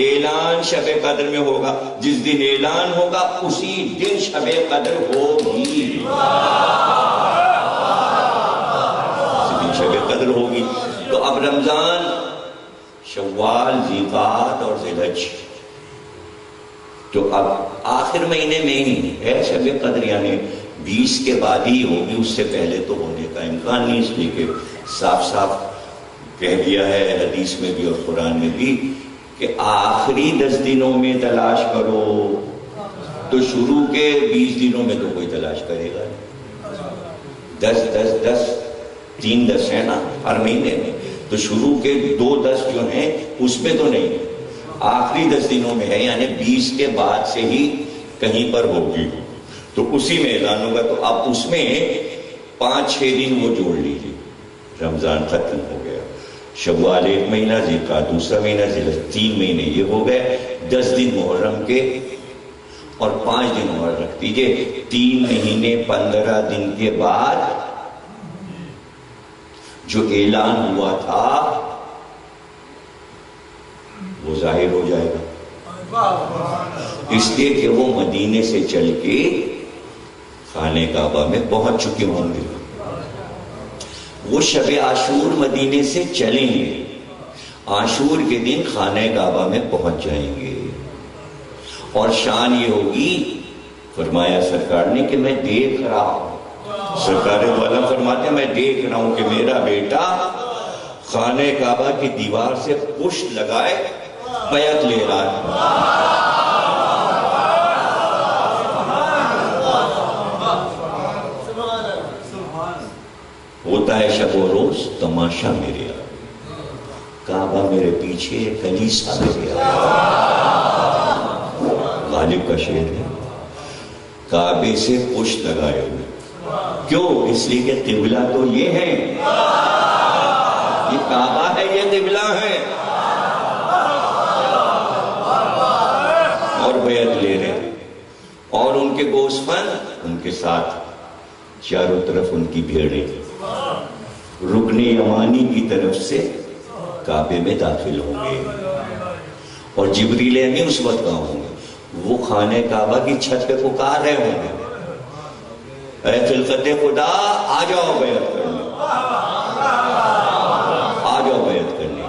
اعلان شب قدر میں ہوگا. جس دن اعلان ہوگا اسی دن شب قدر ہوگی. اسی دن شب قدر ہوگی. تو اب رمضان، شوال، ذیقعد اور ذی الحج، تو اب آخر مہینے میں ہی ہے شب قدر، یعنی 20 کے بعد ہی ہوگی. اس سے پہلے تو ہونے کا امکان نہیں. اس لیے کہ صاف صاف کہہ دیا ہے حدیث میں بھی اور قرآن میں بھی کہ آخری 10 دنوں میں تلاش کرو. تو شروع کے 20 دنوں میں تو کوئی تلاش کرے گا. 10 3 10 ہے نا ہر مہینے میں. تو شروع کے 2 10 جو ہیں اس میں تو نہیں، آخری 10 دنوں میں ہے، یعنی 20 کے بعد سے ہی کہیں پر ہوگی. تو اسی میں اعلان ہوگا. تو اب اس میں 5-6 دن وہ جوڑ لیجیے. رمضان ختم ہو گیا، شوال 1 مہینہ، ذیقعد دوسرا مہینہ، ذی الحج 3 مہینے یہ ہو گئے. 10 دن محرم کے اور 5 دن اور رکھ دیجیے. 3 مہینے 15 دن کے بعد جو اعلان ہوا تھا وہ ظاہر ہو جائے گا. اس لیے کہ وہ مدینے سے چل کے خانہ کعبہ میں پہنچ چکے ہوں گے. وہ شب عاشور مدینے سے چلیں گے، عاشور کے دن خانہ کعبہ میں پہنچ جائیں گے. اور شان یہ ہوگی، فرمایا سرکار نے کہ میں دیکھ رہا ہوں. سرکار عالم فرماتے ہیں میں دیکھ رہا ہوں کہ میرا بیٹا خانہ کعبہ کی دیوار سے پشت لگائے بیعت لے رہا ہے. ہوتا ہے شب و روز تماشا میرے کعبہ میرے پیچھے، کلیسا میرے غالب کا شعر ہے. کعبے سے پشت لگائے ہوئے، کیوں؟ اس لیے کہ قبلہ تو یہ ہے، یہ کعبہ ہے، یہ قبلہ ہے. اور بیعت لے رہے ہیں اور ان کے گوسفند ان کے ساتھ، چاروں طرف ان کی بھیڑیں. رکن یمانی کی طرف سے کعبے میں داخل ہوں گے، اور جبریل امین اس وقت کہاں ہوں گے؟ وہ خانہ کعبہ کی چھت پہ پکار رہے ہوں گے، اے خلقت خدا آ جاؤ بیعت کرنے، آ جاؤ بیعت کرنے،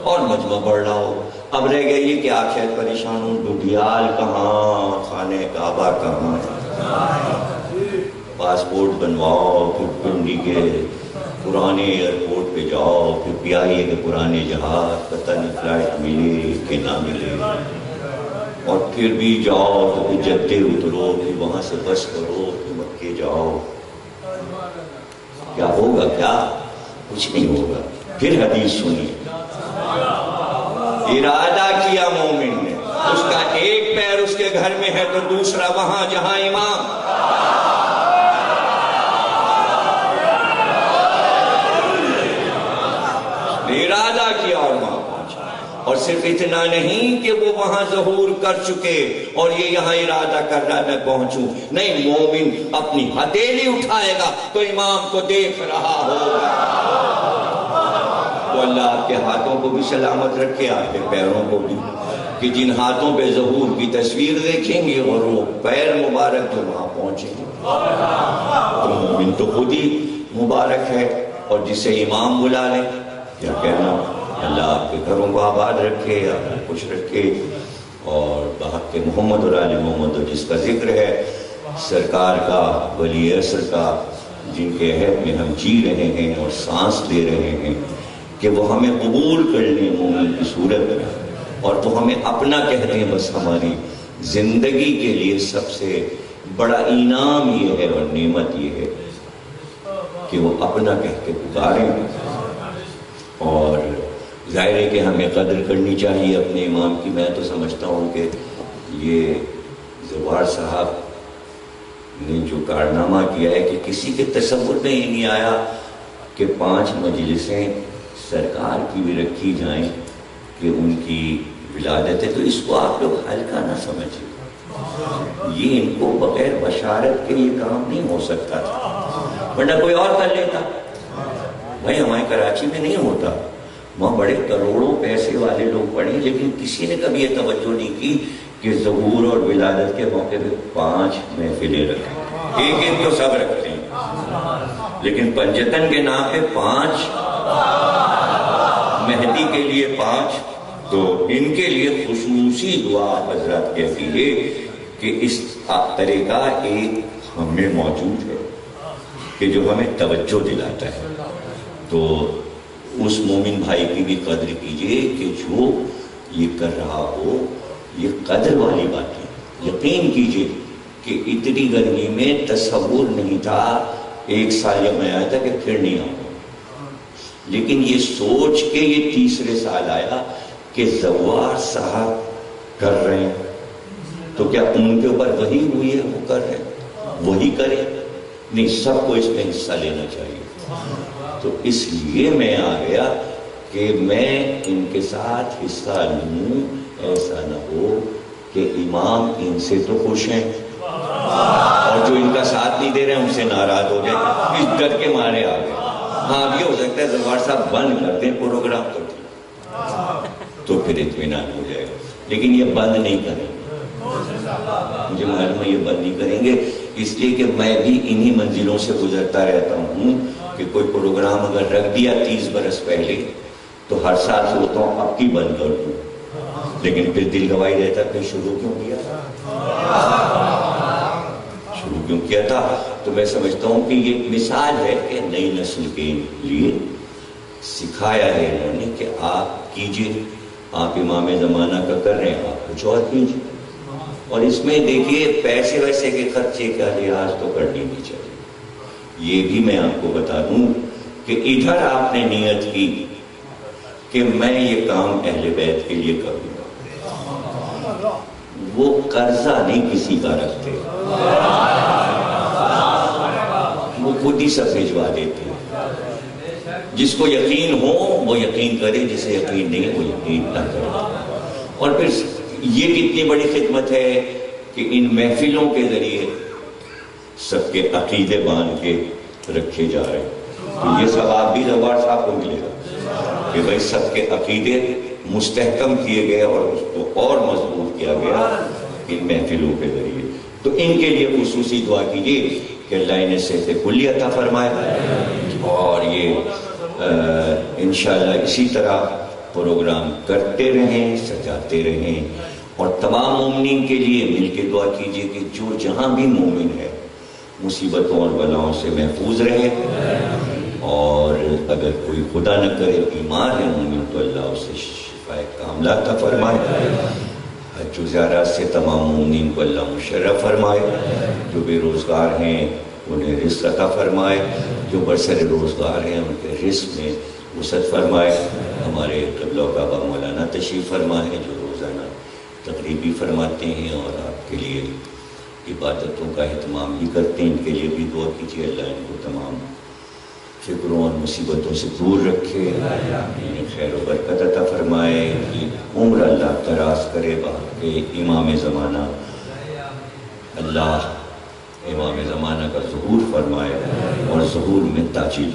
اور مجمع بڑھ رہا ہو۔ اب رہ گیا یہ کہ آپ شاید پریشان ہوں، ڈڈیال کہاں، خانہ کعبہ کہاں ہے؟ پاسپورٹ بنواؤ، پھر پنڈی کے پرانے ایئرپورٹ پہ جاؤ، پھر پیائیے کہ پرانے جہاز، پتہ نہیں فلائٹ ملے کہ نہ ملے، اور پھر بھی جاؤ تو پھر جدے اترو، پھر وہاں سے بس کرو، پھر مکے جاؤ۔ کیا ہوگا؟ کیا کچھ نہیں ہوگا۔ پھر حدیث سنیے، ارادہ کیا مومن نے، اس کا ایک پیر اس کے گھر میں ہے تو دوسرا وہاں جہاں امام۔ ارادہ کیا اور وہاں پہنچا، اور صرف اتنا نہیں کہ وہ وہاں ظہور کر چکے اور یہ یہاں ارادہ کر رہا میں پہنچوں، نہیں، مومن اپنی ہتھیلی اٹھائے گا تو امام کو دیکھ رہا ہوگا۔ تو اللہ آپ کے ہاتھوں کو بھی سلامت رکھے، آپ کے پیروں کو بھی، کہ جن ہاتھوں پہ ظہور کی تصویر دیکھیں گے اور وہ پیر مبارک جو وہاں پہنچیں گے، تو مومن تو خود ہی مبارک ہے، اور جسے امام بلا لیں کیا کہنا۔ اللہ آپ کے گھروں کو آباد رکھے، آپ کو خوش رکھے، اور بحق کے محمد اور آل محمد، جس کا ذکر ہے سرکار کا، ولی عصر کا، جن کے عہد میں ہم جی رہے ہیں اور سانس لے رہے ہیں، کہ وہ ہمیں قبول کر لیں مومن کی صورت میں، اور تو ہمیں اپنا کہتے ہیں۔ بس ہماری زندگی کے لیے سب سے بڑا انعام یہ ہے اور نعمت یہ ہے کہ وہ اپنا کہہ کے پکاریں، اور ظاہر ہے کہ ہمیں قدر کرنی چاہیے اپنے امام کی۔ میں تو سمجھتا ہوں کہ یہ زوار صاحب نے جو کارنامہ کیا ہے کہ کسی کے تصور میں ہی نہیں آیا کہ 5 مجلسیں سرکار کی بھی رکھی جائیں کہ ان کی ولادت ہے، تو اس کو آپ لوگ ہلکا نہ سمجھیں، یہ ان کو بغیر بشارت کے یہ کام نہیں ہو سکتا تھا، ورنہ کوئی اور کر لیتا۔ بھائی ہمارے کراچی میں نہیں ہوتا، وہاں بڑے کروڑوں پیسے والے لوگ پڑھے، لیکن کسی نے کبھی یہ توجہ نہیں کی کہ ظہور اور ولادت کے موقع پہ 5 محفلیں رکھیں، ایک تو سب رکھتے ہیں، لیکن پنجتن کے نام پہ 5، مہدی کے لیے 5، تو ان کے لیے خصوصی دعا حضرات کہتی ہے کہ اس طریقہ ایک ہم میں موجود ہے کہ جو ہمیں توجہ دلاتا ہے۔ تو اس مومن بھائی کی بھی قدر کیجئے کہ جو یہ کر رہا ہو، یہ قدر والی بات ہے۔ یقین کیجئے کہ اتنی گرمی میں تصور نہیں تھا، 1 سال جب میں آیا تھا کہ پھر نہیں آؤں، لیکن یہ سوچ کے یہ 3رے سال آیا کہ زوار صاحب کر رہے ہیں تو کیا ان کے اوپر وہی ہوئی ہے وہ کر رہے ہیں، وہی کریں؟ نہیں، سب کو اس میں حصہ لینا چاہیے۔ تو اس لیے میں آ گیا کہ میں ان کے ساتھ حصہ لوں، ایسا نہ ہو کہ امام ان سے تو خوش ہیں اور جو ان کا ساتھ نہیں دے رہے ہیں ان سے ناراض ہو جائے، اس ڈر کے مارے آ گئے۔ ہاں یہ ہو سکتا ہے زوار صاحب بند کر دیں پروگرام تو پھر اطمینان ہو جائے گا، لیکن یہ بند نہیں کریں گے، مجھے معلوم ہے یہ بند نہیں کریں گے، اس لیے کہ میں بھی انہی منزلوں سے گزرتا رہتا ہوں کہ کوئی پروگرام اگر رکھ دیا 30 برس پہلے تو ہر سال سوچتا ہوں اب کی بند کر دوں، لیکن پھر دل گواہی دیتا پھر شروع کیوں کیا تھا۔ تو میں سمجھتا ہوں کہ یہ ایک مثال ہے کہ نئی نسل کے لیے سکھایا ہے انہوں نے کہ آپ کیجئے، آپ امام زمانہ کا کر رہے ہیں، آپ کچھ اور کیجئے، اور اس میں دیکھیے پیسے ویسے کے خرچے کا لحاظ تو کرنی نہیں چاہیے۔ یہ بھی میں آپ کو بتا دوں کہ ادھر آپ نے نیت کی کہ میں یہ کام اہل بیت کے لیے کروں گا، وہ قرضہ نہیں کسی کا رکھتے، وہ خود ہی سب بھجوا دیتے ہیں۔ جس کو یقین ہو وہ یقین کرے، جسے یقین نہیں وہ یقین نہ کرے۔ اور پھر یہ کتنی بڑی خدمت ہے کہ ان محفلوں کے ذریعے سب کے عقیدے باندھ کے رکھے جا رہے ہیں۔ تو یہ ثواب بھی زوار صاحب کو ملے گا کہ بھائی سب کے عقیدے مستحکم کیے گئے اور اس کو اور مضبوط کیا گیا ان محفلوں کے ذریعے. تو ان کے لیے خصوصی دعا کیجیے کہ اللہ انہیں صحت کلی عطا فرمائے اور یہ انشاءاللہ اسی طرح پروگرام کرتے رہیں، سجاتے رہیں. اور تمام مومنین کے لیے مل کے دعا کیجیے کہ جو جہاں بھی مومن ہے مصیبتوں اور بلاؤں سے محفوظ رہے، اور اگر کوئی خدا نہ کرے بیمار ہے مومن تو اللہ اسے شفائے کاملہ عطا فرمائے. حج و زیارات سے تمام مومنین کو اللہ مشرف فرمائے. جو بے روزگار ہیں انہیں رزق عطا فرمائے، جو برسر روزگار ہیں ان کے رزق میں وسعت فرمائے. ہمارے قبلہ و کعبہ مولانا تشریف فرمائے جو روزانہ تقریبی فرماتے ہیں اور آپ کے لیے عبادتوں کا اہتمام بھی کرتے ہیں. ان کے لیے بھی دعا کیجیے اللہ ان کو تمام فکروں اور مصیبتوں سے دور رکھے، انہیں خیر و برکت عطا فرمائے، ان کی عمر اللہ دراز کرے. وہاں کے امام زمانہ اللہ امام زمانہ کا ظہور فرمائے اور ظہور میں تاجیل